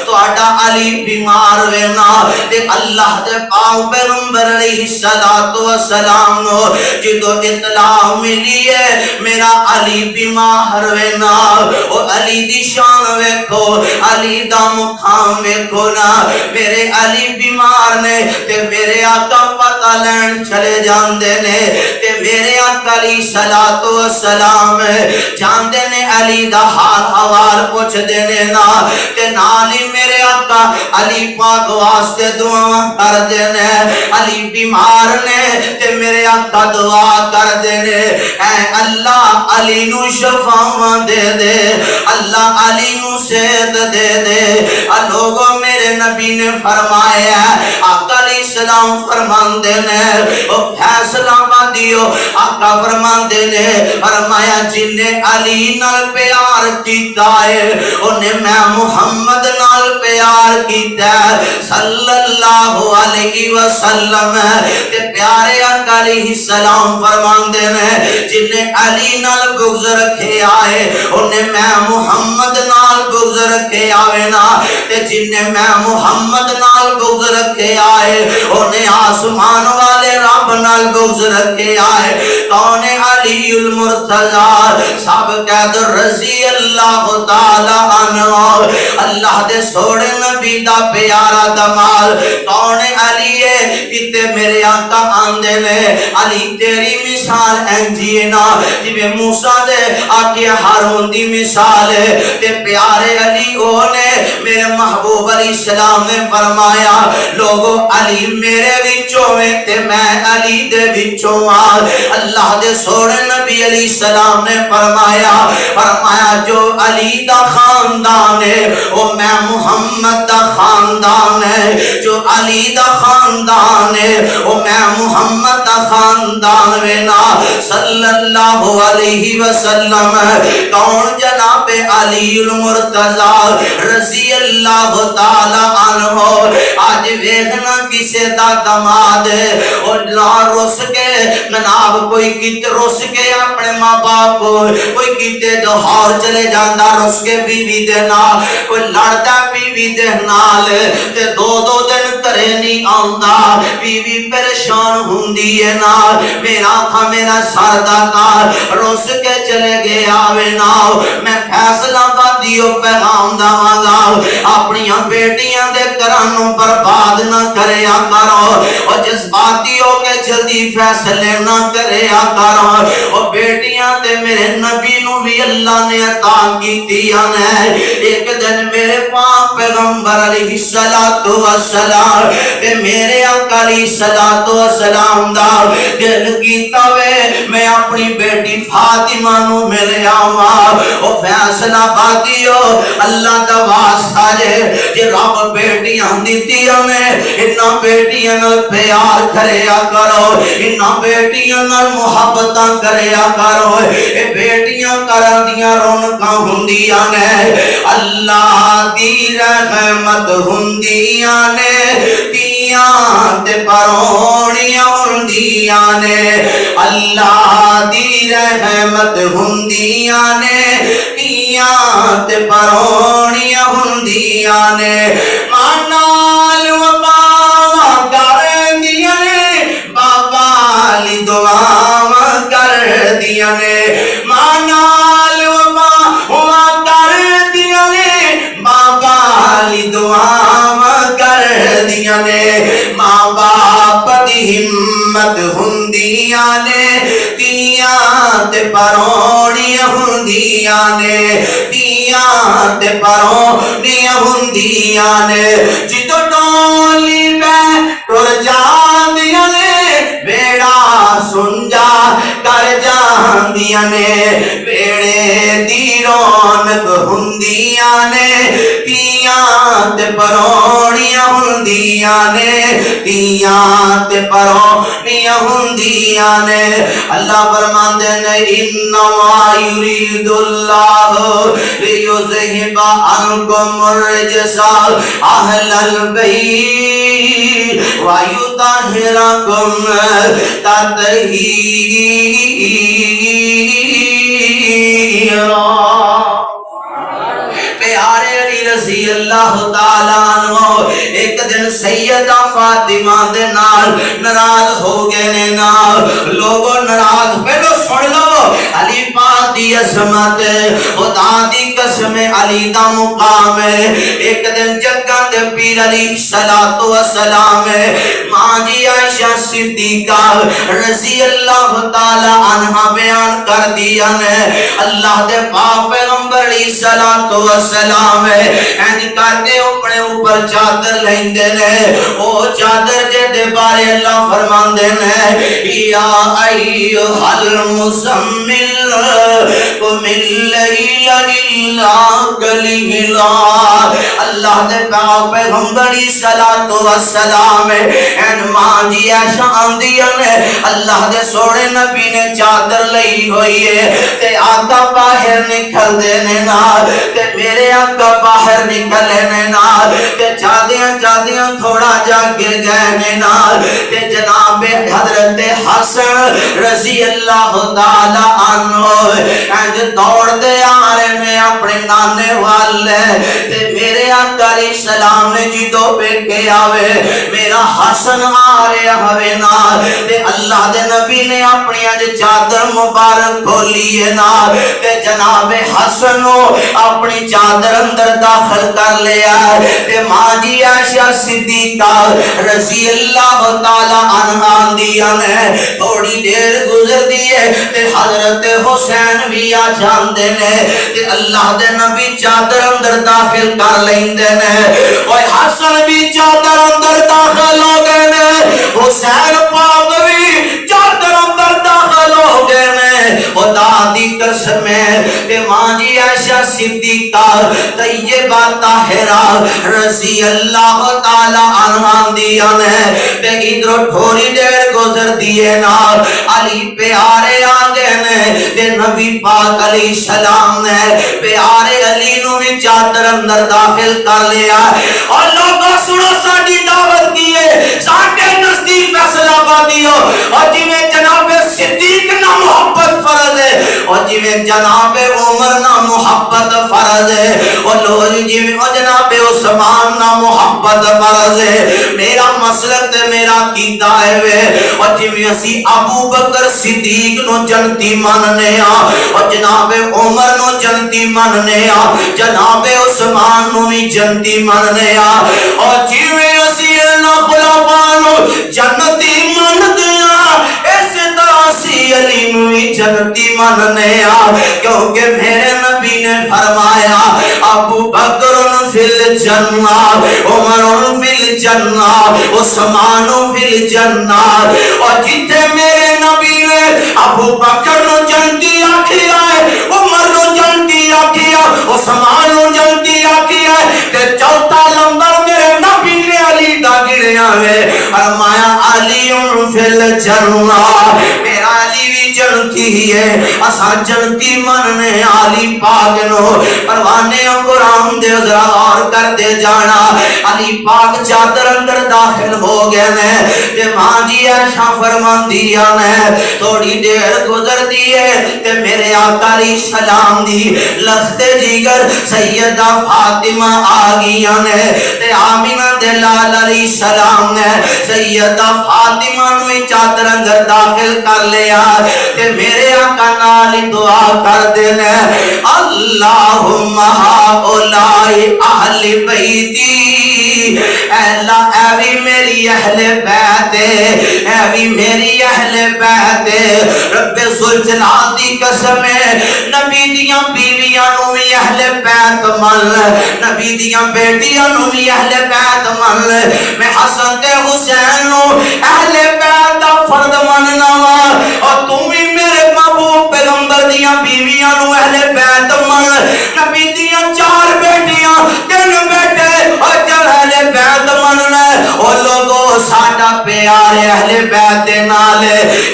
تو آڈا علی بیمار وینا تے اللہ دے پاؤ پیغمبر علیہ السلام نو جدو اطلاع ملی ہے میرا علی بیمار وینا او علی دی شان ویکھو علی دا مقام ویکھو نا میرے علی بیمار نے تے میرے آقا پتہ لین چلے جاندے نے تے میرے آقا علیہ السلام جاندے نے علی دا حال حوال پوچھ دینے نا تے نالی میرے آقا علی پاک واسطے دعا کر دینے علی بیمار نے تے میرے آقا دعا کر دینے اے اللہ علی نو شفاواں دے دے اللہ علی نو صحت دے دے لوگوں میرے نبی نے فرمایا آقا علیہ السلام فرماندے نے او فیصلہ باندیو آقا فرماندے نے فرمایا جن نے علی نال پیار کیتا ہے انہیں میں محمد نال پیار کیتا ہے صلی اللہ علیہ وسلم تے پیارے آقا علیہ السلام فرماندے نے جن نے علی نال بغض رکھے آئے انہیں میں محمد نال بغض رکھے آوے نا تے جن نے میں محمد نال بغض رکھے آئے انہیں آسمان والے رب نال بغض رکھے آئے کون علی المرتضی سب قید رضی اللہ تعالی عنہ اللہ دے سوڑے نبی دا پیارا دمال کون علی ہے کتے میرے آقا آندے نے علی تیری مثال انجیے نا جبے موسیٰ دے آکے ہارون دی مثال ہے تے پیارے علی اونے میرے محبوب علیہ السلام نے فرمایا لوگو علی میرے وچوں میں تے میں علی دے وچوں اللہ دے سوڑے نبی علیہ السلام نے فرمایا جو علی دا خاندان ہے وہ میں محمد دا خاندان ہے جو علی دا خاندان ہے وہ میں محمد دا خاندان وینا صلی اللہ علیہ وسلم کون جناب علی المرتضی رضی اللہ تعالی عنہ آج ویدنا کسے دا دماد اور لا رس کے جناب کوئی کیتے رس کے اپنے ماں باپ کوئی کیتے دہار چلے جاندہ رس کے بیوی دینا کوئی لڑتا بیوی دینال تے دو دن کرے نہیں آندہ بیوی پریشان ہوندی ہے نا میرا تھا میرا سردہ کار رس کے چلے گئے آوے نا میں فیصلہ باندیو پیغام دا مگاو اپنیاں بیٹیاں دے کرانوں برباد نہ کرے کرو اور جس باتیوں کے جلدی فیصلے نہ کرے کرو اور بیٹیاں تے میرے نبی نو بھی اللہ نے عطا کی دیا نے ایک دن میرے پاک پیغمبر علیہ السلام تے میرے آقا علیہ السلام دا دل کیتا وے میں اپنی بیٹی فاطمہ نو ملے آواں اور فیصلہ باتیو اللہ دا واسطہ جے رب بیٹیاں دیتیاں میں انہاں بیٹیاں نال پیار کریا کرو انہاں بیٹیاں نال محبتاں کریا کرو اے بیٹیاں کراں دیاں رونقاں ہوندیاں نے اللہ دی رحمت ہوندیاں نے تیاں تے پرونیاں ہوندیاں نے اللہ دی رحمت ہوندیاں نے تیاں تے پرونیاں ہوندیاں نے مانال وفاواں کردیاں نے بابا لی دعاواں کردیاں نے مانال وفاواں کردیاں نے آپ دی ہمت ہندیاں نے تیاں تے پرونیاں ہندیاں نے تیاں تے پرونیاں ہندیاں نے جدو ڈولی میں ٹر جاندیاں نے بیڑا سنجا کر جاندیاں نے بیڑے دی رونق ہندیاں نے تیاں تے پرونیاں ہندیاں نے تیاں تے پرونیاں ہندیاں نے اللہ فرماندے نے انما یرید اللہ لیذہب عنکم الرجس اہل البیت ویطہرکم تطہیرا۔ پیارے علی رضی اللہ تعالیٰ عنہ ایک دن سیدہ فاطمہ دے نال ناراض ہو گئے نے نال لوگوں ناراض پہلو سن لو علی پاک دی عظمت خدا دی قسم علی دا مقام ہے۔ ایک دن جگہ دے پیر علی صلاۃ و سلام ماں جی عائشہ صدیقہ رضی اللہ تعالیٰ عنہ بیان کر دیا نے اللہ دے پاک پیغمبر علی صلاۃ و سلام اینج کر کے اپنے اوپر چادر لیندے نے او چادر جے دے بارے اللہ فرماندے نے یا ایھا المزمل قم اللیل الا قلیلا۔ اللہ دے پاک پیغمبر صلاۃ و سلام این ماں جی عائشہ آندیاں نے اللہ دے سونے نبی نے چادر لئی ہوئی ہے تے آقا باہر نکل دینے نال تے میرے آقا باہر نکلے نے نال تے چادیاں تھوڑا جاگے گئے نے نال تے جناب حضرت حسن رضی اللہ تعالیٰ عنہ انج دوڑ دے آ رہے نے اپنے نانے والے تے میرے آقا علیہ السلام نے جدو پہ کے آوے میرا حسن آ رہا ہوئے نال تے اللہ دے نبی نے اپنی اج چادر مبارک کھولی ہے نال تے جناب حسن اپنی چادر اندر داخل کر لیا تے ماں جی عائشہ صدیقہ رضی اللہ تعالیٰ عنہ دیا نے تھوڑی دیر گزر دیئے تے حضرت حسین بھی آ جاندے نے تے اللہ دے نبی چادر اندر داخل کر لیندے نے اوہ حسن بھی چادر اندر داخل ہو گئے نے حسین پاک بھی چادر اندر داخل ہو گئے نے خدا دی قسم کہ ماں جی عائشہ صدیقہ طیبہ طاہرہ رضی اللہ تعالیٰ عنہ دیا نے تے ادھر تھوڑی دیر گزر دیے نا علی پیارے آگے نے تے نبی پاک علیہ السلام نے پیارے علی نو بھی چادر اندر داخل کر لیا اور لوگوں سنو ساڑی دعوت کیے ساڑھے نزدیک فیصلہ بادیو اور جی میں جناب صدیق نہ محبت فرض ہے اور جی میں جناب عمر نہ محبت فرض ہے اور لوگ جی میں جناب عثمان نہ محبت فرض ہے میرا مسلک تے میرا قیدہ ہے اور جی میں اسی ابو بکر صدیق نو جنتی ماننے اور جناب عمر نو جنتی ماننے جناب عثمان نو بھی جنتی ماننے اور جی میں اسی خلافانو جنتی مان دیا ایسے طرح سی علی نوی جنتی ماننے کیونکہ میرے نبی نے فرمایا ابو بکر فی الجنہ عمر فی الجنہ عثمان فی الجنہ اور جتے میرے نبی نے ابو بکر نو جنتی آکھی آئے عمر نو جنتی آکھی آئے عثمان نو جنتی آکھی آئے کہ چوتھا لمبر میرے نبی نے علی دا گریا ہے فرمایا علی فی الجنہ میرا علی بھی جنتی ہے اسا جنتی مننے علی پاک نو پروانے قرآن دے ذرا اور کر دے جانا علی پاک چادر اندر داخل ہو گئے نے تے ماں جی عائشہ فرمان دیا نے تھوڑی دیر گزر دیئے تے میرے آقا علیہ السلام دی لخت جگر سیدہ فاطمہ آگیا نے تے آمینہ دلال علیہ السلام نے سیدہ فاطمہ نوی چادر اندر داخل کر لیا تے میرے آقا نال دعا کر دینا اللہم ہؤلاء اہل بیتی اے اللہ اے بھی میری اہل بیت اے بھی میری اہل بیت رب ذوالجلال دی قسم نبی دیاں بیویاں نو بھی اہل بیت من نبی دیاں بیٹیاں نو بھی اہل بیت من میں حسن تے حسین نو اہل بیت دا فرد مننا وا اور تم بھی میرے محبوب پیغمبر دیاں بیویاں نو اہل بیت من نبی دیاں 4 بیٹیاں 3 بیٹے اور جب اہل بیت مننا او لوگو ساڈا پیار اہل بیت دے نال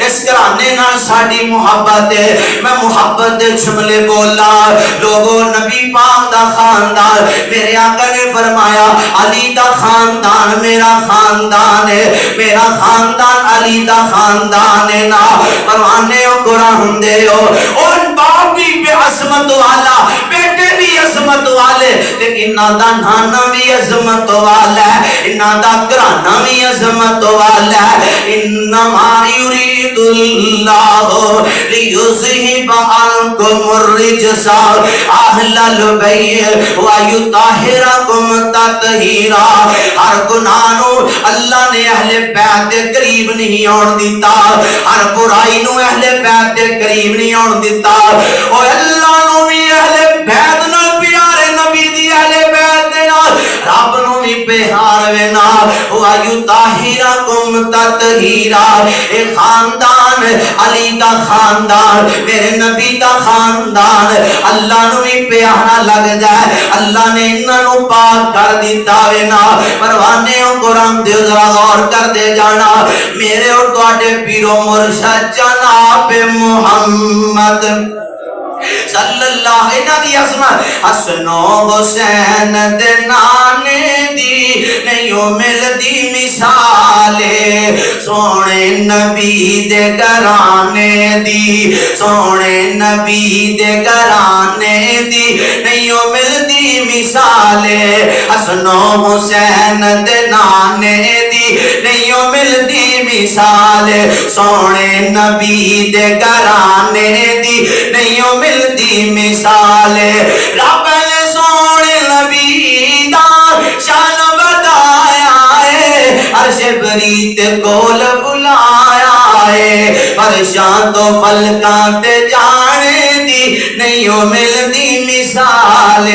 اس گھرانے نال ساڈی محبت ہے میں محبت دے جملے بولا لوگو نبی پاک دا خاندان میرے آقا نے فرمایا علی دا خاندان میرا خاندان ہے میرا خاندان علی دا خاندان ہے نا پروانے او قرآن دے ہو ان باپ بھی عظمت والا بیٹے بھی عظمت والے لیکن انہاں دا نانا بھی عظمت والا ہے انہاں دا گھرانا بھی عظمت والا ہے انما یرید اللہ لیذہب عنکم الرجس اہل البیت ویطہرکم تطہیرا ہر گناہ نو اللہ نے اہل بیت دے قریب نہیں آن دیتا ہر برائی نو اہل بیت دے قریب نہیں آن دیتا او اللہ نو بھی اہل بیت نال پیارے نبی دی اہل بیت دے نال رب نو بھی پیار وینا ویطہرکم تطہیرا اے خاندان علی دا خاندان میرے نبی دا خاندان اللہ نو بھی پیارا لگ جائے اللہ نے انہاں نو پاک کر دیتا وینا پروانے او قرآن دے ذرا غور کر دے جانا میرے اور تواڈے پیرو مرشد جناب محمد صلی اللہ علیہ عظمت حسن و حسین دے نانے دی نہیں مل دی مثالے سونے نبی دے گھرانے دی سونے نبی دے گھرانے دی نہیں مل دی مثالے حسن و حسین دے نانے دی نہیں مل دی مثالے سونے نبی دے گھرانے دی نہیں مل دی مثال رب نے سونے نبی دا شان بتایا ہے عرش برید کول بلایا ہے پریشان تو فلکاں تے جانے دی نہیں مل دی مثال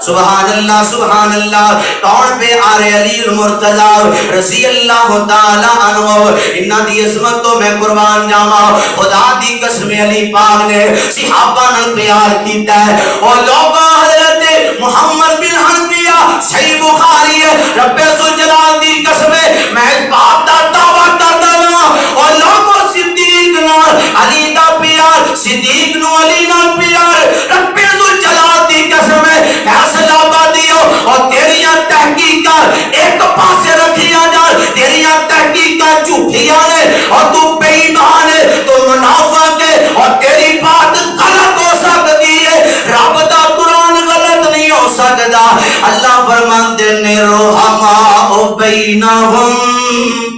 سبحان اللہ کون پہ آرے علی المرتضی رضی اللہ تعالی عنہ انہاں دی عظمت تو میں قربان جاواں خدا دی قسم علی پاک نے صحابہ نال پیار کیتا ہے اور لوگوں حضرت محمد بن حنفیہ صحیح بخاری ہے رب ذوالجلال دی قسم میں اس بات دا دعویٰ کردا ہاں اور لوگوں صدیق نال علی دا پیار صدیق نو علی نال پیار رب ذوالجلال دی قسم فیصلہ بادیو اور تیریاں تحقیقات ایک پاسے رکھیاں جان تیریاں تحقیقات جھوٹیاں نے اور تو بے ایمان ہے تو منافق ہے اور تیری بات غلط ہو سکتی ہے رب دا قرآن غلط نہیں ہو سکتا اللہ فرماتے نے رحماء بینہم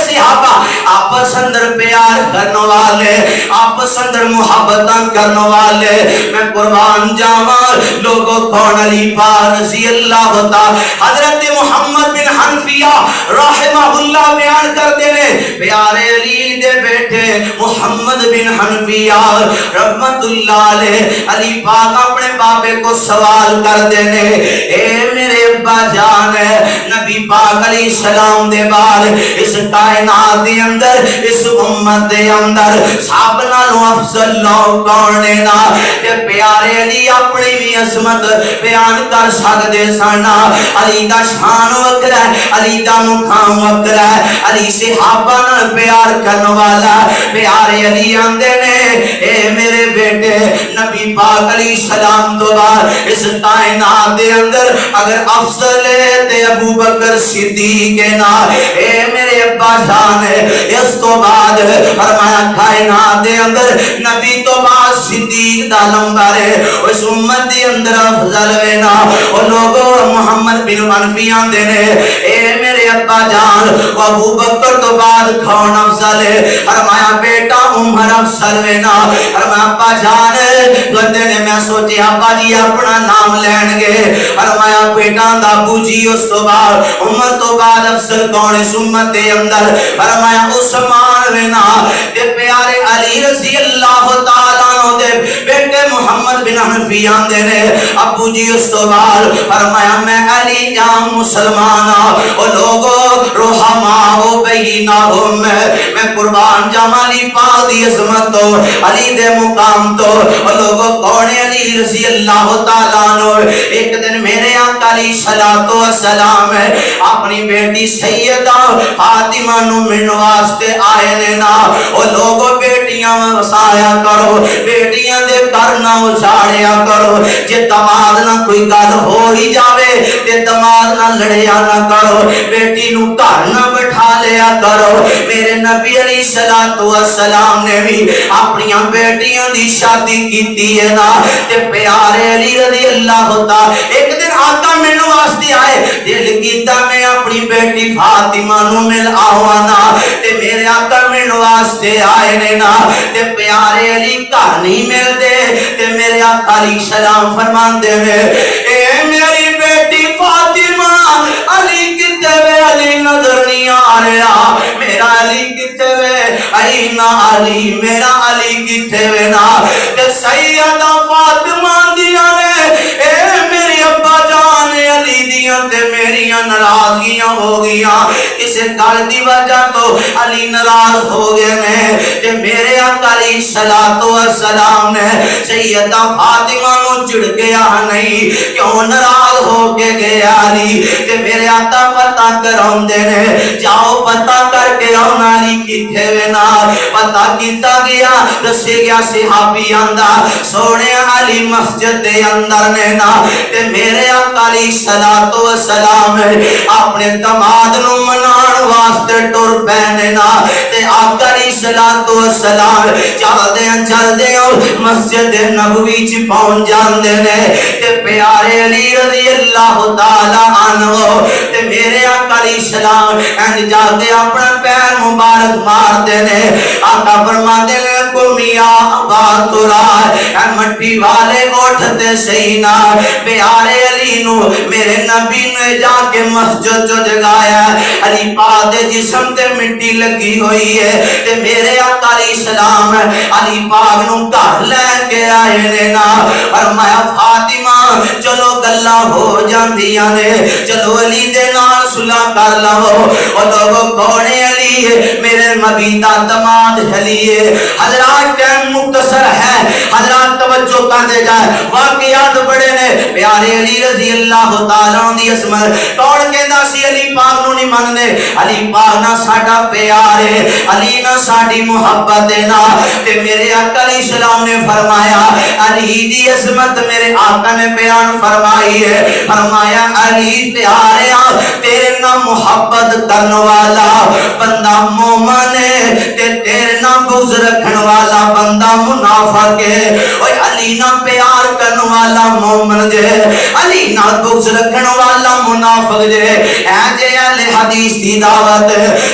صحابہ آپس اندر پیار کرنے والے آپس اندر محبتاں کرنے والے میں قربان جاواں لوگوں کون علی پاک رضی اللہ تعالی حضرت محمد بن حنفیہ رحمہ اللہ بیان کرتے ہیں پیارے علی دے بیٹے محمد بن حنفیہ رحمت اللہ علیہ علی پاک اپنے بابے کو سوال کرتے ہیں اے میرے ابا جان نبی پاک علیہ السلام دے بعد اس کائنات دے اندر اس امت دے اندر سب نالوں افضل لوگ کون نا تے پیارے علی اپنی بھی عظمت بیان کر سکدے سن علی دا شان وکھرا ہے علی دا مقام وکھرا ہے علی صحابہ نال پیار کرن والا پیارے علی آندے نے اے میرے بیٹے نبی پاک علیہ السلام تو بعد اس کائنات دے اندر اگر افضل ہے تے ابو بکر صدیق ہے نا اے میرے ابا جان ہے اس تو بعد فرمایا کائنات دے اندر نبی تو بعد صدیق دا نمبر ہے اس امت دے اندر افضل ہے نا اور لوگوں محمد بن حنفیہ دے نے اے میرے میرے ابا جان ابو بکر تو بعد کون افضل ہے؟ فرمایا بیٹا عمر افضل ہے نا۔ فرمایا ابا جان بندے نے میں سوچے ابا جی اپنا نام لین گے۔ فرمایا بیٹا دا ابو جی اس تو بعد عمر تو بعد افضل کون اس امت دے اندر؟ فرمایا عثمان ہے نا۔ تے پیارے علی رضی اللہ تعالیٰ عنہ دے بیٹے محمد بن حنفی آندے نے ابو جی اس تو بعد فرمایا میں علی جان مسلمان او لوگو رحمہ او بینہم میں قربان جاواں علی پاک دی عظمت تو علی دے مقام تو او لوگو کون علی رضی اللہ تعالیٰ عنہ؟ ایک دن میرے آقا علیہ الصلوۃ والسلام اپنی بیٹی سیدہ فاطمہ نو ملن واسطے آئے نے نا۔ او لوگو بیٹیاں وسایا کرو، بیٹیاں دے گھر نہ اجاڑیا کرو، جے دماد نہ کوئی گل ہو ہی جاوے تے دماد نہ لڑیا نہ کرو، بیٹی نو گھر نہ بٹھا لیا کرو۔ میرے نبی علیہ الصلوۃ والسلام نے بھی اپنی بیٹیاں دی شادی کیتی ہے نا۔ تے پیارے علی رضی اللہ تعالی ایک دن آقا ملن واسطے آئے، دل کیتا میں اپنی بیٹی فاطمہ نو مل آواں نا۔ تے میرے آقا ملن واسطے آئے نے نا۔ تے پیارے علی گھر نہیں ملدے تے میرے آقا علیہ السلام فرماندے نے اے میری بیٹی فاطمہ علی کتے وے؟ علی نظر نہیں آ رہا، میرا علی کتے وے؟ اینا علی میرا علی کتے وے نا؟ تے سیدہ فاطمہ دیاں نے اے میری ابا جان علی دیاں تے میریاں ناراضگیاں ہو گیاں، اس گل دی وجہ تو علی ناراض ہو گئے نے۔ تے میرے آقا علیہ الصلوۃ والسلام نے سیدہ فاطمہ نو جھڑکیا نہیں، کیوں ناراض ہو کے گیا علی؟ تے میرے آقا پتہ کراندے نے جاؤ پتہ کر کے آؤ علی کتھے وے نا۔ پتہ کیتا گیا، دسے گیا صحابی آندا سونے علی مسجد دے اندر نے نا۔ تے میرے آقا علیہ الصلوۃ والسلام اپنے دماد نو منان واسطے ٹر پے نے نا۔ تے آقا علیہ الصلوۃ والسلام چلدے مسجد نبوی چ پہنچ جاندے نے۔ تے پیارے علی رضی اللہ تعالی عنہ تے میرے آقا علیہ السلام اینج جا کے اپنا پیر مبارک مارتے نے۔ آقا فرماتے نے قومیا بات ترا اے مٹی والے اٹھتے صحیح نا۔ پیارے علی نو میرے نبی نے جا کے مسجد جو جگایا، علی پاک دے جسم تے مٹی لگی ہوئی ہے۔ تے میرے آقا علیہ السلام علی پاک نو گھر لے کے آئے نے نا۔ فرمایا فاطمہ چلو گلاں ہو جاندیاں نے، چلو علی دے نال صلح کر لو۔ او لوگو کون علی ہے؟ میرے نبی دا دماد علی ہے۔ حضرات ٹائم مختصر ہے، حضرات توجہ کرتے جائے، واقعات بڑے نے۔ پیارے علی رضی اللہ تعالیٰ عنہ دی عظمت کون کہندا سی علی پاک نو نہیں ماننے؟ علی پاک نہ ساڈا پیار ہے، علی نہ ساڈی محبت ہے نا۔ تے میرے آقا علیہ السلام نے فرمایا علی دی عظمت میرے آقا نے بیان فرمائی ہے۔ فرمایا علی پیاریا تیرے نہ محبت کرن والا بندہ مومن ہے، تے تیرے نہ بغض رکھن والا بندہ منافق ہے۔ اوے علی نہ پیار کرن والا مومن جے، علی نہ بغض رکھن والا منافق جے۔ اے جے اہل حدیث دی دعوت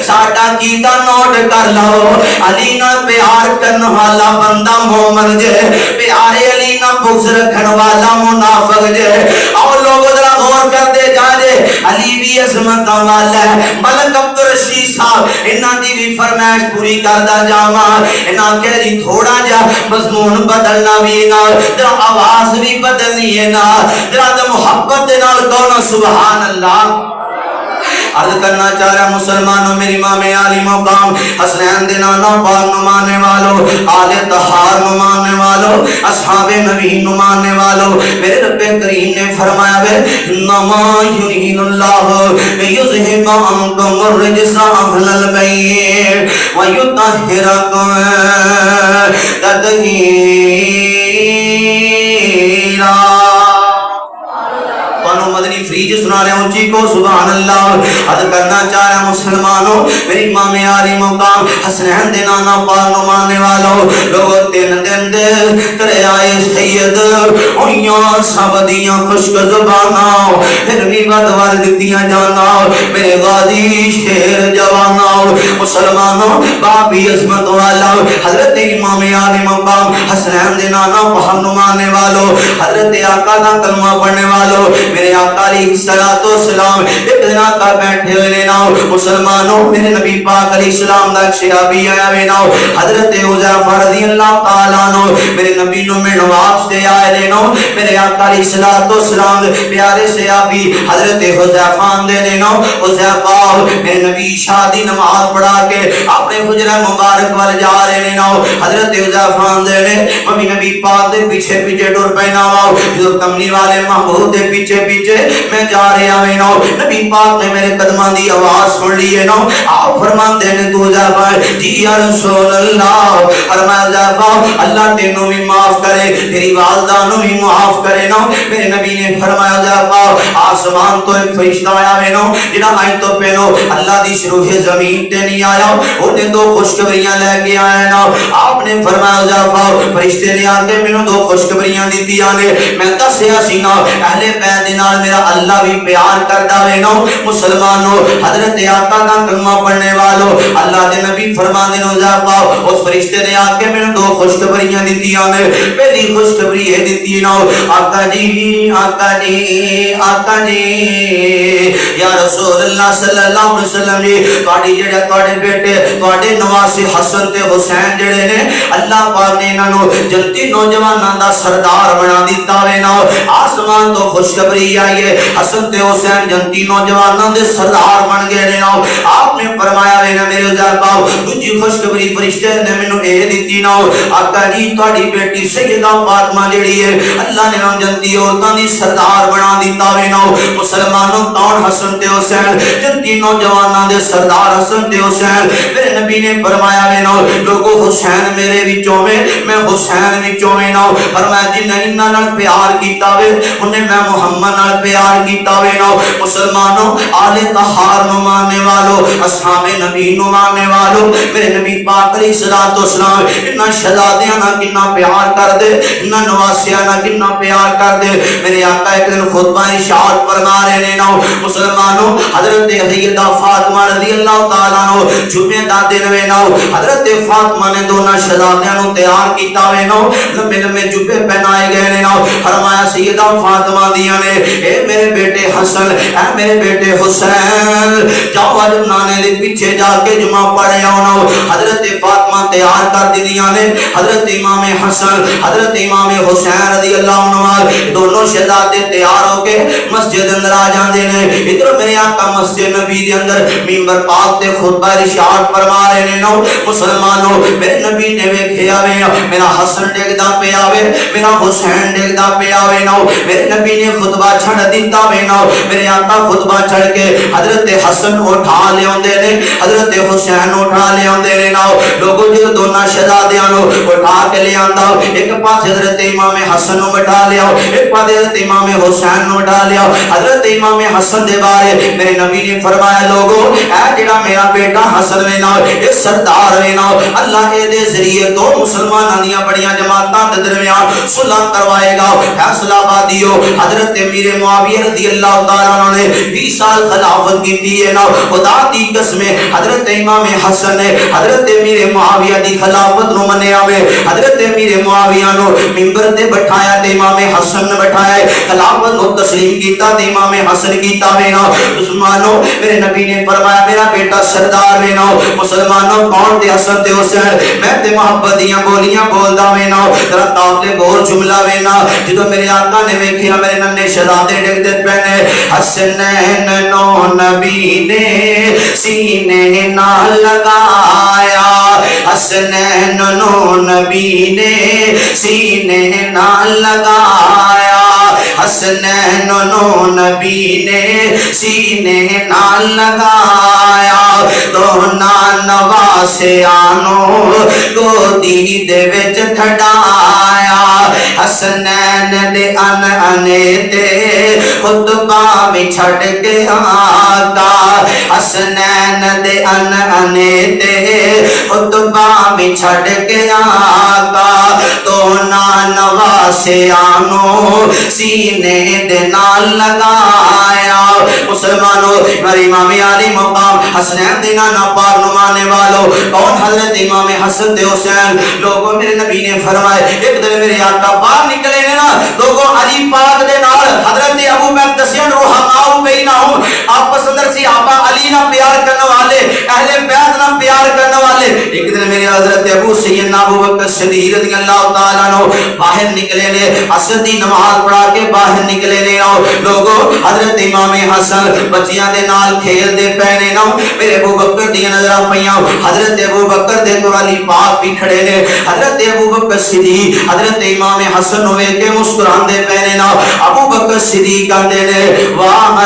ساڈا کیتا نوٹ کر لو، علی نہ پیار کرن والا بندہ مومن جے، پیارے علی نہ بغض رکھن والا منافق جے۔ اور لوگ ذرا غور کرتے جائے، علی بھی عظمت والا ہے۔ ملک عبدالرشید صاحب انہاں دی بھی فرمائش پوری کردا جاواں، انہاں کہ جی تھوڑا جا مضمون بدلنا بھی نا، ذرا آواز بھی بدلنی ہے نا، ذرا محبت دے نال کہو سبحان اللہ۔ عرض کرنا چاہ رہا مسلمانوں میری امام عالی مقام حسنین دے نانا پاک نو ماننے والو، آل طہار نو ماننے والو، اصحاب نبی نو ماننے والو، میرے رب کریم نے فرمایا وے انما یرید اللہ یذہب عنکم الرجس اہل البیت ویطہرکم تطہیرا۔ مدنی فریج سنا رہے اونچی کو سبحان اللہ عرض کرنا چاہ رہا مسلمانوں میری امام عالی مقام حسنین دے نانا پاک نو ماننے والوں لوگوں تین دن دے ترے آئے سید اویاں سب دیاں خشک زباناں پھر بھی بدوار دیتیاں جانا میرے غازی شیر جواناں مسلمانوں بابی عظمت والا حضرت امام عالی مقام حسنین دے نانا پاک نو ماننے والوں حضرت آقا دا کلمہ پڑھنے والوں میرے آقا علیہ السلام ایک دن آقا بیٹھے ہوئے لینا مسلمانوں میرے نبی پاک علیہ السلام دا ایک صحابی آیا لینا حضرت حذیفہ رضی اللہ تعالیٰ عنہ میرے نبی نو میں نواز دے آئے لینا میرے آقا علیہ السلام پیارے صحابی حضرت حذیفہ دے لینا حذیفہ میرے نبی شادی نماز پڑھا کے اپنے حجرہ مبارک وال جا رہے لینا حضرت حذیفہ دے لے ممی نبی پاک دے پیچھے پیچھے ڈور پہنا ہوا جو کملی والے محبوب دے پیچھے پیچھے میں جا رہا ہوں نا نبی پاک نے میرے قدمان دی آواز سن لیے نا آپ فرمان دینے تو حذیفہ جی یا رسول اللہ فرمایا حذیفہ اللہ تینوں بھی معاف کرے تیری والدانوں بھی معاف کرے نا میرے نبی نے فرمایا حذیفہ آسمان تو ایک فرشتہ آیا ہے نا جنہاں آئی تو پہنو اللہ دی شروح زمین تے نہیں آیا انہیں دو خوشخبریاں لے کے آئے نا آپ نے فرمایا حذیفہ فرشتے نے آتے میں دو خوشخبریاں دیتی آنے میں دسیا سینا اہل بیت نال میرا اللہ بھی پیار کردا ہے نا مسلمانوں حضرت آقا کا کلمہ پڑھنے والوں اللہ دے نبی فرمان دے حذیفہ اس فرشتے نے آ کے میں دو خوشخبریاں دیتی آنے پہلی خوشخبری یہ دیتی نا آقا جی آقا جی آقا جی یا رسول اللہ صلی اللہ علیہ وسلم جی تواڈی جڑے تواڈے بیٹے تواڈے نواسے حسن تے حسین جڑے نے اللہ پاک نے انہاں نو جنتی نوجواناں دا سردار بنا دیتا ہے نا آسمان تو خوشخبری آئی ہے حسن تے حسین جنتی نوجواناں دے سردار بن گئے نے آپ نے فرمایا ہے نا میرے حذیفہ دوجی خوشخبری فرشتے نے مینوں اے دتی نا آقا جی تواڈی بیٹی سیدہ فاطمہ جڑی ہے اللہ نے ہم جنتی عورتاں دی سردار بنا دیتا ہے نا مسلمانوں کون حسن تے حسین جنتی نوجواناں دے سردار حسن تے حسین میرے نبی نے فرمایا ہے نا لوگوں حسین میرے وچوں میں حسین وچوں میں نا فرمایا جن نے انہاں نال پیار کیتا وے انہیں میں محمد نال پیار کیتا وے نا مسلمانوں آل طہار نو ماننے والوں اصحاب نبی نو ماننے والوں میرے نبی پاک علیہ السلام انہاں شہزادیاں نال کتنا پیار کر دے انہاں نواسیاں نال کتنا پیار کر دے میرے آقا ایک دن خطبہ ارشاد فرما رہے نے نا مسلمانوں حضرت سیدہ فاطمہ رضی اللہ تعالیٰ عنہ جمعے دا دن وے نا حضرت فاطمہ نے دونوں شہزادیاں نو تیار کیتا وے نا لمبے لمبے جبے پہنائے گئے نے نا فرمایا سیدہ فاطمہ دیا نے اے میرے بیٹے حسن اے میرے بیٹے حسین جاؤ آج نانے دے پیچھے جا کے جمعہ پڑھے آنا حضرت فاطمہ تیار کر دی دیا نے حضرت امام حسن حضرت امام حسین رضی اللہ عنہ دونوں شہزادے تیار ہو کے مسجد اندر آ جاندے نے ادھر میرے آقا مسجد نبی دے اندر منبر پاک تے خطبہ ارشاد فرما رہے نے نا مسلمانوں میرے نبی نے ویکھیا وے میرا حسن ڈگدا پیا وے میرا حسین ڈگدا پیا وے نا میرے نبی نے خطبہ چھڑ دیتا وے نا میرے آقا خطبہ چھڑ کے حضرت حسن اٹھا لے اوندے نے حضرت حسین اٹھا لے اوندے نے نا لوگوں جو دونوں شہزادیاں نو اٹھا کے لے آندا ایک پاس حضرت امام حسن نو بٹھا لیا ایک پاس حضرت امام حسین نو بٹھا لیا حضرت امام حسن دے بارے میرے نبی نے فرمایا لوگوں اے جڑا میرا بیٹا حسن وے نا اے سردار وے نا اللہ اے دے ذریعے تو مسلماناں دیاں بڑیاں جماعتاں دے درمیان صلح کروائے گا فیصلہ بادیو حضرت امیر معاویہ رضی اللہ تعالیٰ عنہ نے 20 سال خلافت کی تھی ہے نا خدا دی قسم حضرت امام حسن نے حضرت امیر معاویہ دی خلافت نو منیا میں حضرت امیر معاویہ نو منبر تے بٹھایا تے امام حسن نے بٹھایا خلافت نو تسلیم کیتا تے امام حسن کیتا وے نا مسلمانوں میرے نبی نے فرمایا میرا بیٹا سردار وے نا مسلمانوں کون تے حسن تے حسین میں تے محبت دیاں بولیاں بولدا وے نا ذرا قابل غور جملہ وے نا جدوں میرے آقا نے ویکھیا میرے ننے شہزادے ڈگ دے پہنے حسنین نو نبی نے سینے نال لگایا حسنین نو نبی نے سینے نال لگایا حسنین نو نبی نے سینے نال لگایا دونوں نواسیاں نو گودی دے وچ ٹھڈایا حسنین دے انے تے خطبہ بھی چھڑ کے آقا حسنین دے انے تے خطبہ بھی چھڑ کے آقا تو نواسیانو سینے دے نال لگایا مسلمانوں میری امام علی مقام حسنین دے نانا پاک نمانے والوں کون حضرت امام حسن دے حسین لوگوں میرے نبی نے فرمائے ایک دن میرے آقا باہر نکلے نے نا لوگوں علی پاک دے نال حضرت ابو بکر دسین رحماؤ بینہم آپس اندر سی آبا علی نہ پیار کرنے والے اہل بیت نہ پیار کرنے والے ایک دن میرے حضرت ابو سیدنا ابو بکر صدیق رضی اللہ تعالیٰ عنہ باہر نکلے نے عصر دی نماز پڑھا کے باہر نکلے نے لوگوں حضرت امام حسن بچیاں دے نال کھیل دے پہنے نا میرے ابو بکر دی نظر پیاں حضرت ابو بکر دے تو علی پاک بھی کھڑے نے حضرت ابو بکر صدیق حضرت امام حسن ہوئے کے مسکران دے پہنے نا ابو بکر صدیق کہندے نے واہ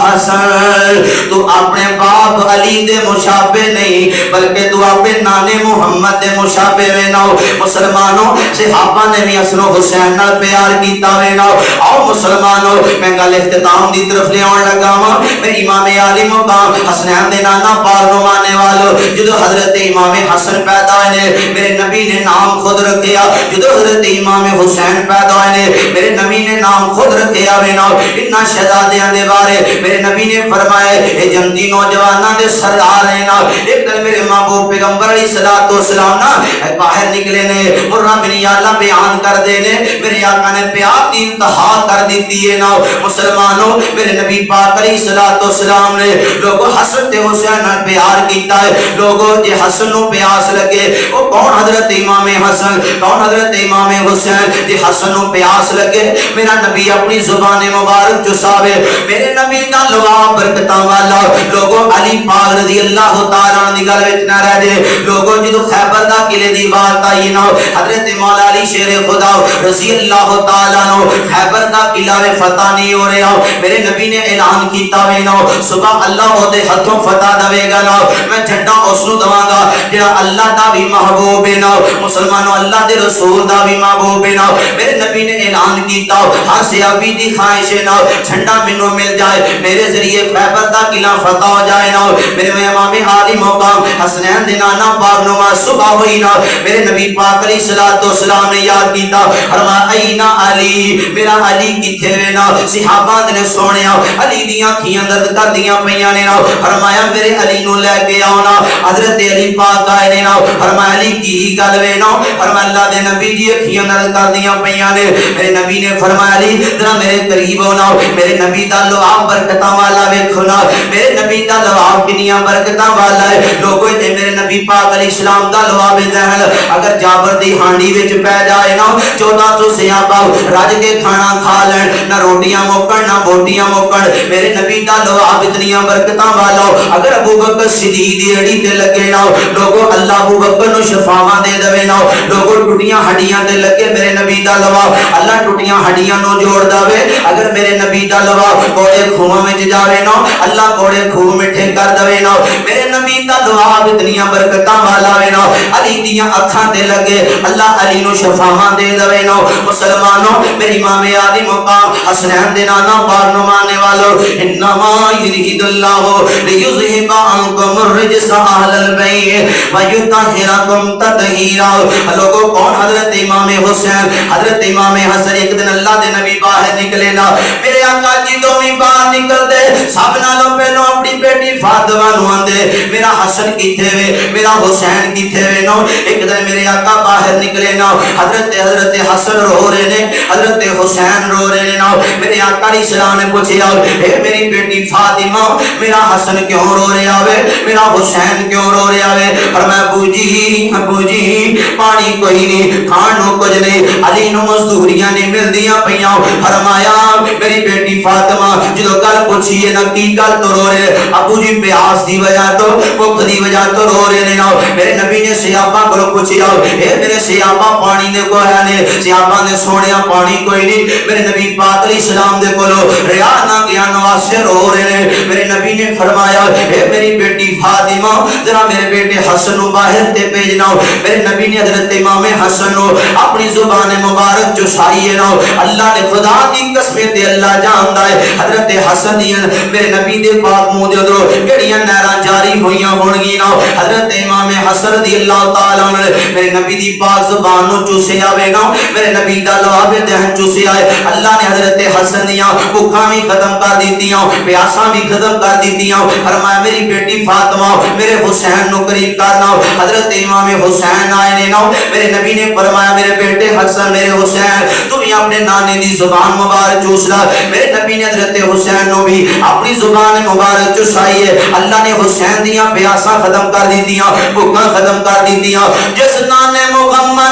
حسن تو اپنے باپ علی دے مشابہ نہیں بلکہ تو اپنے نانے محمد دے مشابہ میں نہ مسلمانوں صحابہ نے بھی حسن و حسین نال پیار کیتا وے نا اور مسلمانوں میں گل اختتام دی طرف لے آن لگا ہوں میرے امام علی مقام حسنین دے نانا پاک نمانے والوں جدو حضرت امام حسن پیدا ہوئے نے میرے نبی نے نام خود رکھیا جدو حضرت امام حسین پیدا ہوئے نے میرے نبی نے نام خود رکھیا وے نا اتنا شہزادیاں دے بارے میرے نبی نے فرمائے اے جنتی نوجواناں دے سردار ہیں نا ایک دن میرے محبوب پیغمبر علیہ الصلوۃ والسلام نا باہر نکلے نے اور رب نے اللہ بیان کر دے نے میرے آقا نے پیار دی انتہا کر دیتی ہے نا مسلمانوں میرے نبی پاک علیہ الصلوۃ والسلام نے لوگوں حسن تے حسین نال پیار کیتا ہے لوگوں جے حسن نو پیاس لگے او کون حضرت امام حسن کون حضرت امام حسین جے حسن نو پیاس لگے میرا نبی اپنی زبان مبارک چساوے میرے نبی دا لواب برکتاں والا لوگوں علی پاک رضی اللہ تعالی عنہ دی گل وچ نہ رہ جے لوگوں جدو خیبر دا قلعے دی بات آئی نا حضرت مولا علی شیر خدا رضی اللہ تعالی عنہ خیبر دا قلعہ فتح نہیں ہو رہا میرے نبی نے اعلان کیتا وے نا صبح اللہ دے ہتھوں فتح دے گا نا میں جھنڈا اس نو دواں گا جڑا اللہ دا بھی محبوب ہے نا مسلمانوں اللہ دے رسول دا بھی محبوب ہے نا میرے نبی نے اعلان کیتا ہر صحابی دی خواہش ہے نا جھنڈا مینوں مل جائے میرے ذریعے خیبر دا قلعہ فتح ہو جائے نا میرے امام علی مقام حسنین دے نانا پاک نماز صبح ہوئی نا میرے نبی پاک علیہ الصلوۃ والسلام نے یاد کیتا فرمایا اینا علی میرا علی کتھے وے نا صحابہ نے سونیا علی دیاں کھیاں درد کر دیاں پیاں نے نا فرمایا میرے علی نو لے کے آؤ نا حضرت علی پاک آئے نے نا فرمایا علی کی گل وے نا فرمایا اللہ دے نبی جی کھیاں درد کر دیاں پیاں نے میرے نبی نے فرمایا علی ذرا میرے قریب ہو نا میرے نبی دا لواب برکتاں والا ویکھو نا میرے نبی دا لواب کنیاں برکتاں والا ہے لوگوں تے میرے نبی پاک علیہ السلام دا لواب ذہن اگر جابر دی ہانڈی وچ پے جائے نا 1400 صحابہ رج کے کھانا کھا لین نہ روٹیاں موکن نہ بوٹیاں موکن میرے نبی دا لواب اتنیاں برکتاں والا اگر ابو بکر صدیق دی اڑی تے لگے نا لوگوں اللہ ابو بکر نو شفاواں دے دے نا لوگوں ٹوٹیاں ہڈیاں تے لگے میرے نبی دا لواب اللہ ٹوٹیاں ہڈیاں نو جوڑ دے اگر میرے نبی دا لواب کوڑے کھوواں وچ جاوے نا اللہ کوڑے کھو مٹھے کر دے نا میرے نبی دا لواب اتنیاں برکتاں والا وے نا علی دیاں اکھاں تے لگے اللہ علی نو شفاواں دے دے نا مسلمانوں میری امام علی مقام حسنین دے نانا پاک نمانے والو انما یرید اللہ لیذہب عنکم الرجس اہل البیت ویطہرکم تطہیرا لوگوں کون حضرت امام حسین حضرت امام حسن ایک دن اللہ دے نبی باہر نکلے نا میرے آقا جی دو بھی باہر نکل دے سب نالوں پہلو اپنی بیٹی فاطمہ نو آندے میرا حسن کیتے وے میرا حسین کیتے وے نا ایک دن میرے آقا باہر نکلے نا حضرت حسن رو رہے نے حضرت حسین رو رہے نے نا میرے آقا علیہ السلام نے پوچھا اے میری بیٹی فاطمہ میرا حسن کیوں رو رہا وے میرا حسین کیوں رو رہا وے فرمایا ابو جی پانی کوئی نہیں کھان نو کچھ نہیں علی نو مزدوریاں نہیں ملدیاں پیاں فرمایا میری بیٹی فاطمہ جدو گل پوچھیے نا کی گل تو رو رہے ابو جی پیاس دی وجہ تو بھوک دی وجہ تو رو رہے نا میرے نبی نے صحابہ کو پوچھا اے میرے صحابہ پانی دے کو ہے نے صحابہ نے سونیا پانی کوئی نہیں میرے نبی پاک علیہ السلام دے کولو ریا نہ گیا نواسے رو رہے نے میرے نبی نے فرمایا اے میری بیٹی بیٹی فاطمہ ذرا میرے بیٹے حسن کو باہر تے بھیجنا. میرے نبی نے حضرت امام حسن کو اپنی زبان مبارک چسائی ہے نا. اللہ نے خدا دی قسم تے اللہ جاندا ہے حضرت حسن دی میرے نبی دے پاک منہ دے اندروں کیڑیاں نہراں جاری ہوئیاں ہون گیاں. حضرت امام حسن رضی اللہ تعالی عنہ میرے نبی دی پاک زبان نو چوسیا وے نا. میرے نبی دا لواب دہن چوسیا ہے. اللہ نے حضرت حسن دیاں بھوکاں بھی ختم کر دتیاں, پیاساں بھی ختم کر دتیاں. فرمایا میری بیٹی فاطمہ میرے حسین نو قریب کرنا. حضرت امام حسین آئے نے نا. میرے نبی نے فرمایا میرے بیٹے حسن میرے حسین تو بھی اپنے نانے دی زبان مبارک چوس لا. میرے نبی نے حضرت حسین نو بھی اپنی زبان مبارک چوسائی ہے. اللہ نے حسین دیاں پیاساں ختم کر دتیاں, بھوکاں ختم کر دتیاں. جس نانے مغمن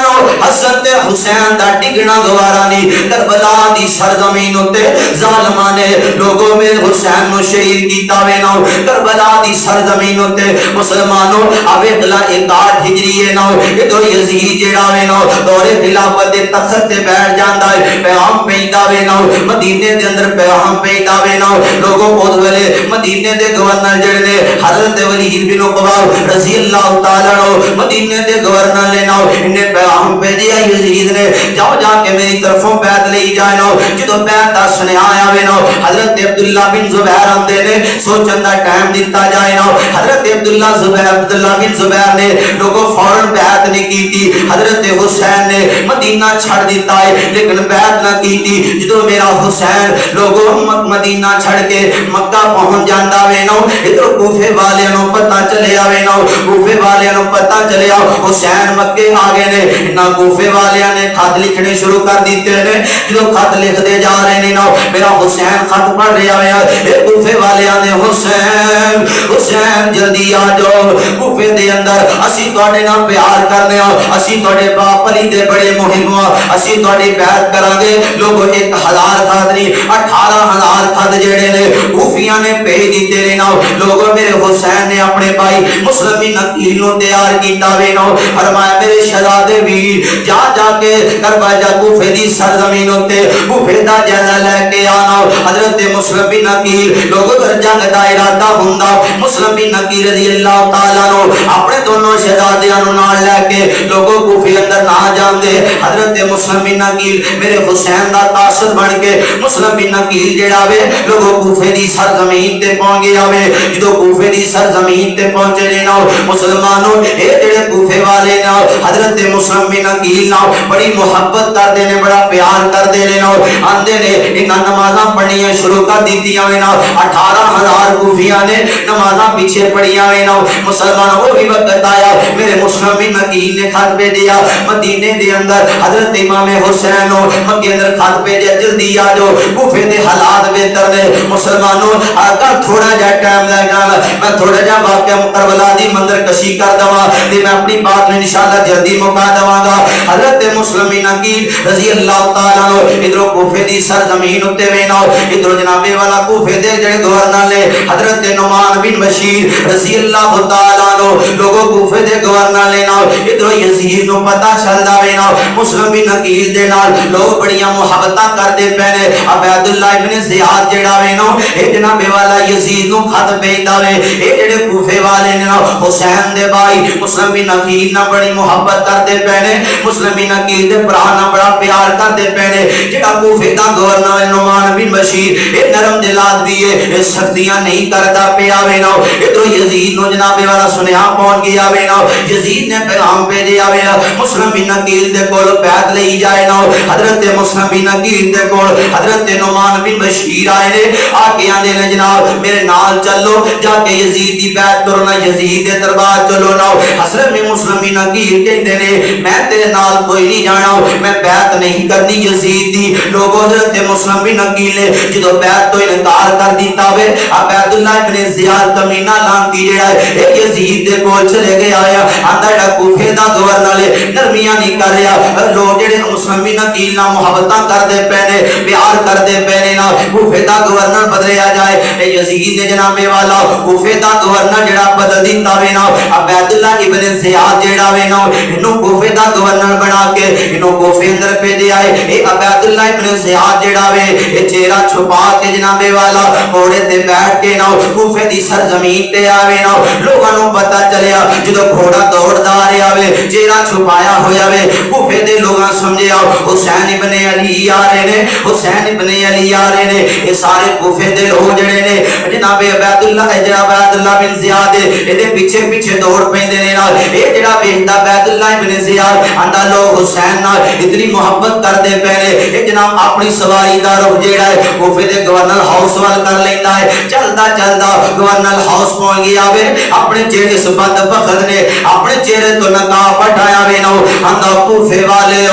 حسن تے حسین دا ڈگنا گوارا نہیں. کربلا دی سرزمین تے ظالماں نے لوگوں میں حسین نو شہید کیتا وے نا. کربلا دی سرزمین تے مسلمانوں اوے بلا 61 ہجری ہے نا. ادھر یزید جڑا وے نا دور خلافت دے تخت تے بیٹھ جاندا ہے. پیغام پیندا وے نا مدینے دے اندر پیغام پیندا وے نا. لوگوں اس ویلے مدینے دے گورنر جڑے نے حضرت ولید بن عقبہ رضی اللہ تعالی عنہ مدینے دے گورنر نے نا انہیں پیغام بھیجیا یزید نے جاؤ جا کے میری طرفوں بیعت لئی جائے نا. جدوں بیعت دا سنیا آیا وے نا حضرت عبداللہ بن زبیر آندے نے سوچن دا ٹائم دتا جائے نا. حضرت عبداللہ بن زبیر نے لوگوں فوراً بیعت نہیں کی تھی. حضرت حسین نے مدینہ چھڑ دیتا ہے لیکن بیعت نہ کی تھی. جدوں میرا حسین لوگوں مدینہ چھڑ کے مکہ پہنچ جاندا وے نا ادھر کوفے والے نو پتہ چلیا وے نا. کوفے والے نو پتہ چلیا حسین مکے آ گئے نے. نہ کوفے والے نے خط لکھنے شروع کر دیتے نے. جدوں خط لکھتے جا رہے نے نا میرا حسین خط پڑھ رہا ہے. کوفے والے نے حسین حسین جلدی آ جاؤ کوفے دے اندر اسی تواڈے نال پیار کرنے ہاں, اسی تواڈے باپ علی دے بڑے محب ہاں, اسی تواڈی بیعت کران گے. لوگوں 1000 خط نہیں 18000 خط جڑے نے کوفیاں نے بھیج دیتے نے نا. لوگوں میرے حسین نے اپنے بھائی مسلم بن عقیل نو تیار کیتا وے نا. فرمایا میرے شہزادے ویر جا جا کے کربلا کوفے دی سرزمین تے کوفے دا جائزہ لے کے آنا. حضرت مسلم بن عقیل لوگوں در جنگ دا ارادہ ہوندا. مسلم بن عقیل رضی اللہ تعالی عنہ اپنے دونوں شہزادیاں نو نال لے کے لوگوں کوفے اندر نہ جاندے. حضرت مسلم بن عقیل میرے حسین دا قاصد بن کے مسلم بن عقیل جڑا وے لوگوں کوفے دی سرزمین تے پہنچ گیا وے. جدوں کوفے دی سرزمین تے پہنچے نے نا مسلمانوں اے جڑے کوفے والے نا حضرت مسلم بن عقیل نا بڑی محبت کردے نے, بڑا پیار کردے نے نا. آندے نے انہاں نمازاں پڑھنیاں شروع کر دتیاں وے نا. 18000 کوفیاں نے نمازاں پیچھے پڑھیاں وے نا. مسلمان وہی وقت آیا میرے مسلم بن عقیل نے خط بھیجیا مدینے دے اندر حضرت امام حسین نو مکے اندر خط بھیجیا جلدی آ جاؤ کوفے دے حالات بہتر نے. مسلمانوں اگر تھوڑا جا ٹائم لگ جانا میں تھوڑا جا واقعہ کربلا دی منظر کشی کر دواں تے میں اپنی بات میں انشاءاللہ جلدی مکا دواں گا. حضرت مسلم بن عقیل رضی اللہ تعالی عنہ ادھر کوفے دی سرزمین اتے وے نا. ادھر جناب والا کوفے دے جڑے گورنر نے حضرت نعمان بن بشیر رضی اللہ تعالی عنہ لوگوں کوفے دے گورنر نے نا ادھر یزید نو پتہ چلدا وے نا مسلم بن عقیل دے نال لوگ بڑیاں محبتاں کردے پے نے. عبید اللہ ابن زیاد جڑا وے نا اے جناب والا یزید نو خط بھیجدا وے. اے جڑے کوفے والے نے نا حسین دے بھائی مسلم بن عقیل نال بڑی محبت کردے پے نے. مسلم بن عقیل دے بھرا نال بڑا پیار کردے پے نے. جڑا کوفے دا گورنر نعمان بن بشیر اے نرم دل آدمی ہے, اے سختیاں نہیں کردا پیا وے نا. ادھر یزید نو جناب والا سنیا پہنچ گیا وے نا. یزید نے پیغام بھیجیا وے نا مسلم بن عقیل دے کول بیعت لئی جائے نا. حضرت مسلم بن عقیل دے کول حضرت نعمان بن بشیر آئے نے. آ کے آندے نے جناب میرے نال چلو جا کے یزید دی بیعت کرو نا, یزید دے دربار چلو نا. حضرت مسلم بن عقیل کہندے نے میں تیرے نال کوئی نہیں جانا, میں بیعت نہیں کرنی یزید دی. لوگوں حضرت مسلم بن عقیل نے جدوں بیعت تو انکار کر دیتا وے عبید اللہ ابن زیاد کمینہ لانتی جڑا ہے اے یزید دے کول چلے گیا آیا آندا جڑا کوفے دا گورنر ہے نرمیاں نہیں کر رہا. لوگ جڑے مسلم بن عقیل نال محبتاں کردے پے نے پیار کردے پے نے نا کوفے دا گورنر بدلیا جائے. اے یزید نے جناب والا کوفے دا گورنر جڑا بدل دیتا وے نا عبید اللہ ابن زیاد جیڑا وے نا انہوں کوفے دا گورنر بنا کے انہوں کوفے اندر پہ دے آئے اے عبید اللہ ابن زیاد جیڑا وے اے چہرہ چھپا کے جناب والا گھوڑے تے بیٹھ کے نا کوفے دی سرزمین تے آوے نا لوگاں نوں پتہ چلیا جدوں گھوڑا دوڑدا آ رہا وے چہرہ چھپایا ہویا وے کوفے دے لوگاں سمجھیا حسین ابن علی آ رہے نے حسین ابن علی آ رہے نے یہ سارے کوفے دے لوگ جڑے نے جناب عبید اللہ بن زیاد اے دے پیچھے پیچھے دوڑ پیندے نے نال اے جڑا ویکھدا عبید اللہ بن زیاد آندا لوگ حسین نال اتنی محبت کردے پے نے اے جناب اپنی سواری دا رخ جیڑا ہے کوفے دے گورنر ہاؤس وال کر لیندا ہے چلدا چلدا گورنر ہاؤس پہنچ گیا وے اپنے چہرے سے بدبخت نے اپنے چہرے تو نقاب ہٹایا وے نو آندا کوفے والے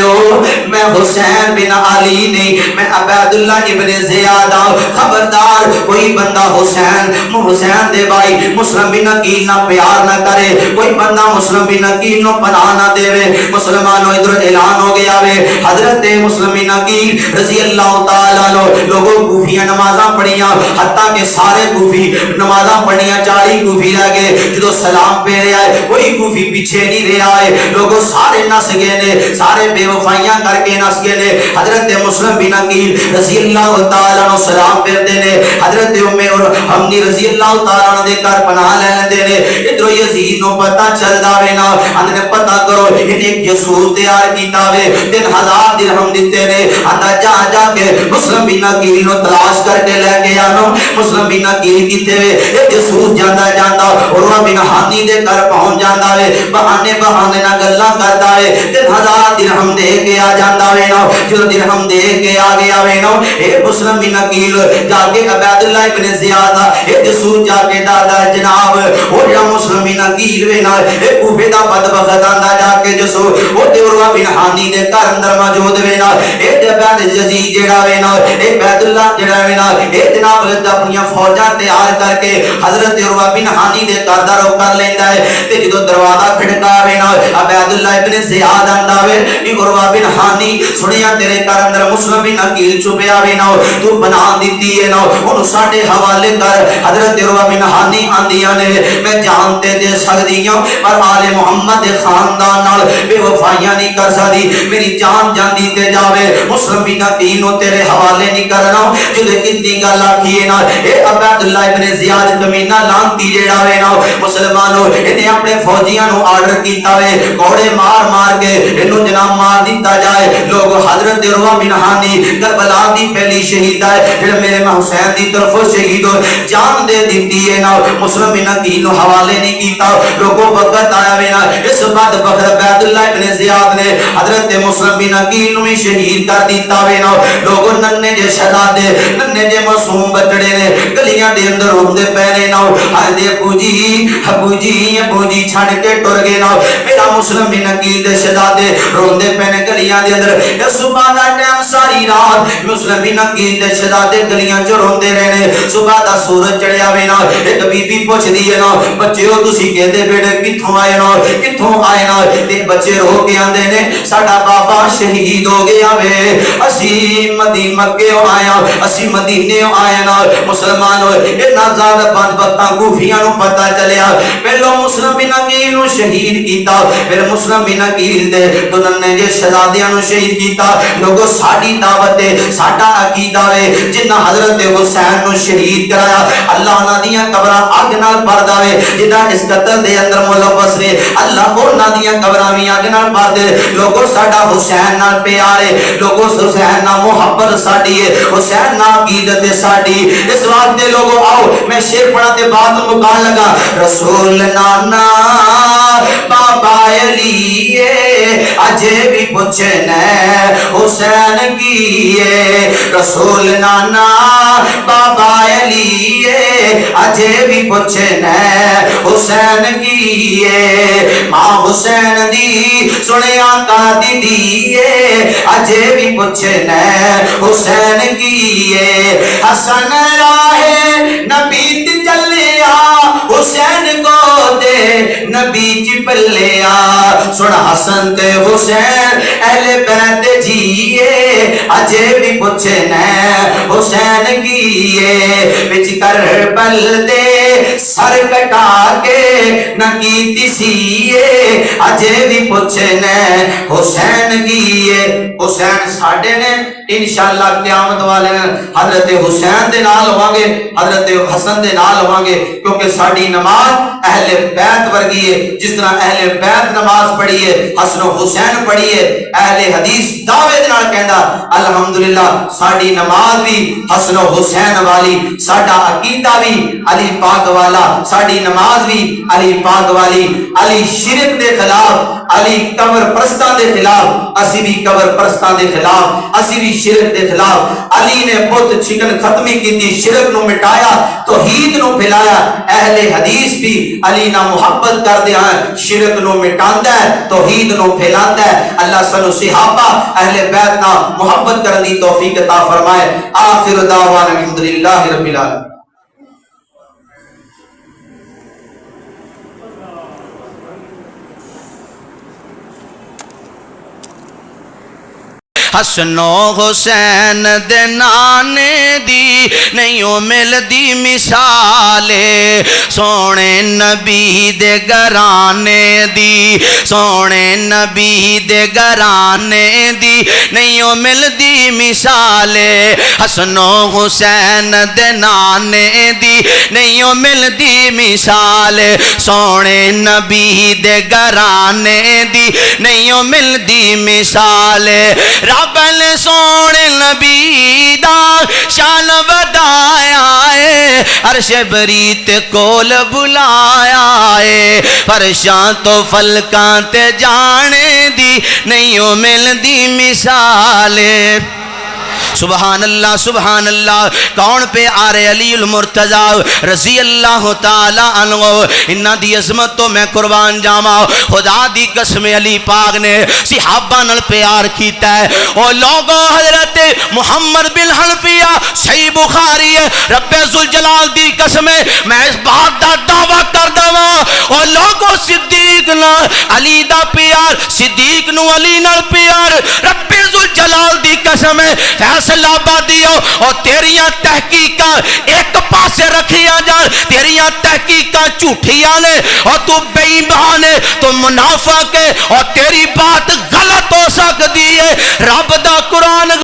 ہو میں حسین بن علی نہیں میں عبید اللہ ابن زیاد ہوں خبردار کوئی بندہ حسین دے بھائی مسلم بن عقیل نہ پیار نہ کرے کوئی بندہ مسلم بن عقیل نو پناہ نہ دے وے مسلمانوں ادھر اعلان ہو گیا وے حضرت مسلم بن عقیل رضی اللہ تعالیٰ عنہ لوگوں کوفیاں نمازاں پڑھیاں حتیٰ کہ سارے کوفی نمازاں پڑھیاں 40 کوفی رہ گئے جدو سلام پہ رہا ہے کوئی کوفی پیچھے نہیں رہا ہے لوگوں سارے نس گئے نے سارے بے وفائیاں کر کے نس گئے نے حضرت مسلم بن عقیل رضی اللہ تعالیٰ عنہ سلام پھر دے نے حضرت حمدی رضی اللہ تعالیٰ عنہ دے کر پناہ لین دے نے ادھر یزید نو پتہ چل دا وے نا اندر پتہ کرو انہیں ایک جسوس تیار کیتا وے 3000 درہم دیتے نے اندر جا کے مسلم بن عقیل نو تلاش کر کے لے کے آنو مسلم بن عقیل کیتے وے ایک جسوس جاندا عروہ بن حانی دے کر پہنچ جاندا وے بہانے نہ گلاں کردا وے 3000 درہم دے کے آ جاندا وے نا جو درہم دے کے آ گیا وے نا اے مسلم بن عقیل جا کے عبید اللہ ابن زیاد اے جسوس جا کے دادا جناب او جا مسلم بن عقیل وے نا اے کوفے دا بدبخت آندا جا کے جسوس او تے عروہ بن حانی دے گھر اندر موجود وے نا اے عبید یزید جیڑا وے نا اے عبید اللہ جیڑا وے نا اے جناب اپنی فوجاں تیار کر کے حضرت عروہ بن حانی دے گھر دا رو کر لیندا ہے تے جدوں دروازہ کھڑکا وے نا عبید اللہ ابن زیاد آندا وے نی عروہ بن حانی سنیا تیرے گھر اندر مسلم بن عقیل چھپیا وے نا تو بنا دتی ہے نا اونوں ساڈے حوالے کر حضرت عروہ بن حانی آندیاں نے میں جان تے دے سکدی ہاں پر آل محمد دے خاندان نال بے وفائیاں نہیں کر سکدی میری جان جاندی تے جاوے مسلم بن عقیل نو تیرے حوالے نہیں کرنا جدے اتنی گل آکھی ہے نا اے عبید اللہ ابن زیاد کمینہ لانتی جیڑا وے نا مسلمانوں انہیں اپنے فوجیاں نو آرڈر کیتا وے گھوڑے مار کے انہوں جناب مار دیتا جائے لوگ حضرت عروہ بن حانی کربلا دی پہلی شہید ہے جڑا میرے حسین دی طرف شہید ہو جان دے دیتی ہے نا مسلم بن عقیل نو حوالے نہیں کیتا لوگوں وقت آیا وے نا اس بعد بکر عبید اللہ ابن زیاد نے حضرت مسلم بن عقیل نو بھی شہید کر دیتا وے نا لوگوں ننے جے شہزادے ننے جے معصوم بچڑے نے گلیاں دے اندر روندے پے نے نا ہاں ابو جی چھڑ کے ٹر گئے نا میرا مسلم بن عقیل دے شہزادے روندے پے نے گلیاں دے اندر اے صبح دا ٹائم ساری رات مسلم بن عقیل دے شہزادے گلیاں چ روندے رہنے صبح دا سورج چڑھیا وے نا ایک بی بی پوچھدی ہے نا بچیو تسی کہندے بیٹے کتھوں آئے نا تے بچے رو کے آندے نے ساڈا بابا شہید ہو گیا وے اسی مکے آیا اسی مدینے آیا نا مسلمانوں اتنا زیادہ بدبختاں کوفیاں نو پتہ چلیا پہلو مسلم بن عقیل نو شہید کیتا پھر مسلم بن عقیل دے تو ننے جے شہزادیاں نو شہید کیتا لوگوں ساڈی دعوت ہے ساڈا عقیدہ ہے جنہ حضرت حسین نو شہید کرایا اللہ انہاں دیاں قبراں اگ نال بھر دے جنہ اس قتل دے اندر ملوث نے اللہ انہاں دیاں قبراں وی اگ نال بھر دے لوگوں ساڈا حسین نال پیار ہے لوگوں حسین نال محبت ساڈی ہے حسین نال عقیدت ساڈی اس واسطے لوگوں آؤ میں شعر پڑھا تے بات مکان لگا رسول نانا بابا علی اجے بھی پوچھنے حسین کیے رسول نانا بابا علی اجے بھی پوچھنے حسین کیے ماں حسین دی سنے آقا دی دیے اجے بھی پوچھنے حسین کیے حسن راہ نبی چلیا حسین کو دے نبی چپلیا سن حسن تے حسین اہل بیت جیے اجے بھی پوچھنے حسین کیے وچ کربل دے سر کٹا کے نہ کیتی سیے اجے بھی پوچھنے حسین کیے حسین ساڈے نے انشاءاللہ قیامت والے حضرت حسین دے نال ہوانگے حضرت حسن دے نال ہوانگے کیونکہ ساڈی نماز اہل بیت ورگی ہے جس طرح اہل بیت نماز پڑھی ہے حسن و حسین پڑھی ہے اہل حدیث دعوے دے نال کہندا الحمدللہ ساڈی نماز بھی حسن و حسین والی ساڈا عقیدہ بھی علی پاک والا ساڈی نماز بھی علی پاک والی علی شرک دے خلاف علی قبر پرستاں دے خلاف اسی بھی قبر پرستاں دے خلاف اسی بھی شرک دے خلاف علی نے بت چکن ختمی کیتی شرک نو مٹایا توحید نو پھیلایا اہل حدیث بھی علی نہ محبت کر دے ہیں شرک نو مٹاندا ہے توحید نو پھیلاندا ہے اللہ سنو صحابہ اہل بیت نہ محبت کرنے دی توفیق عطا فرمائے آخر دعوانا الحمدللہ رب العالمین حسن و حسین دے نانے دی نہیں مل دی مثالے سونے نبی دے گھرانے دی سونے نبی دے گھرانے دی نہیں مل دی مثالے حسن و حسین دے نانے دی نہیں مل دی مثالے سونے نبی دے گھرانے دی نہیں مل دی مثالے رب نے سونے نبی دا شان ودایا ہے عرش بریت کول بلایا ہے فرشاں تو فلکاں تے جانے دی نہیں مل دی مثالے سبحان اللہ کون پہ آ رہے علی المرتضی رضی اللہ تعالی عنہ انہ دی عظمت تو میں قربان جاما خدا دی قسم علی پاک نے صحابہ نال پیار کیتا ہے او لوگوں حضرت محمد بن حنفیہ صحیح بخاری ہے رب ذوالجلال دی قسم میں اس بات دا دعویٰ کر دوا او لوگوں صدیق نال علی دا پیار صدیق نو علی نال پیار رب ذوالجلال دی قسم فیصلہ آبادیو اور تیریاں تحقیقات ایک پاسے رکھیاں جان تیریاں تحقیقات جھوٹیاں نے اور تو بے ایمان ہے تو منافق ہے اور تیری بات غلط ہو سکتی ہے رب دا قرآن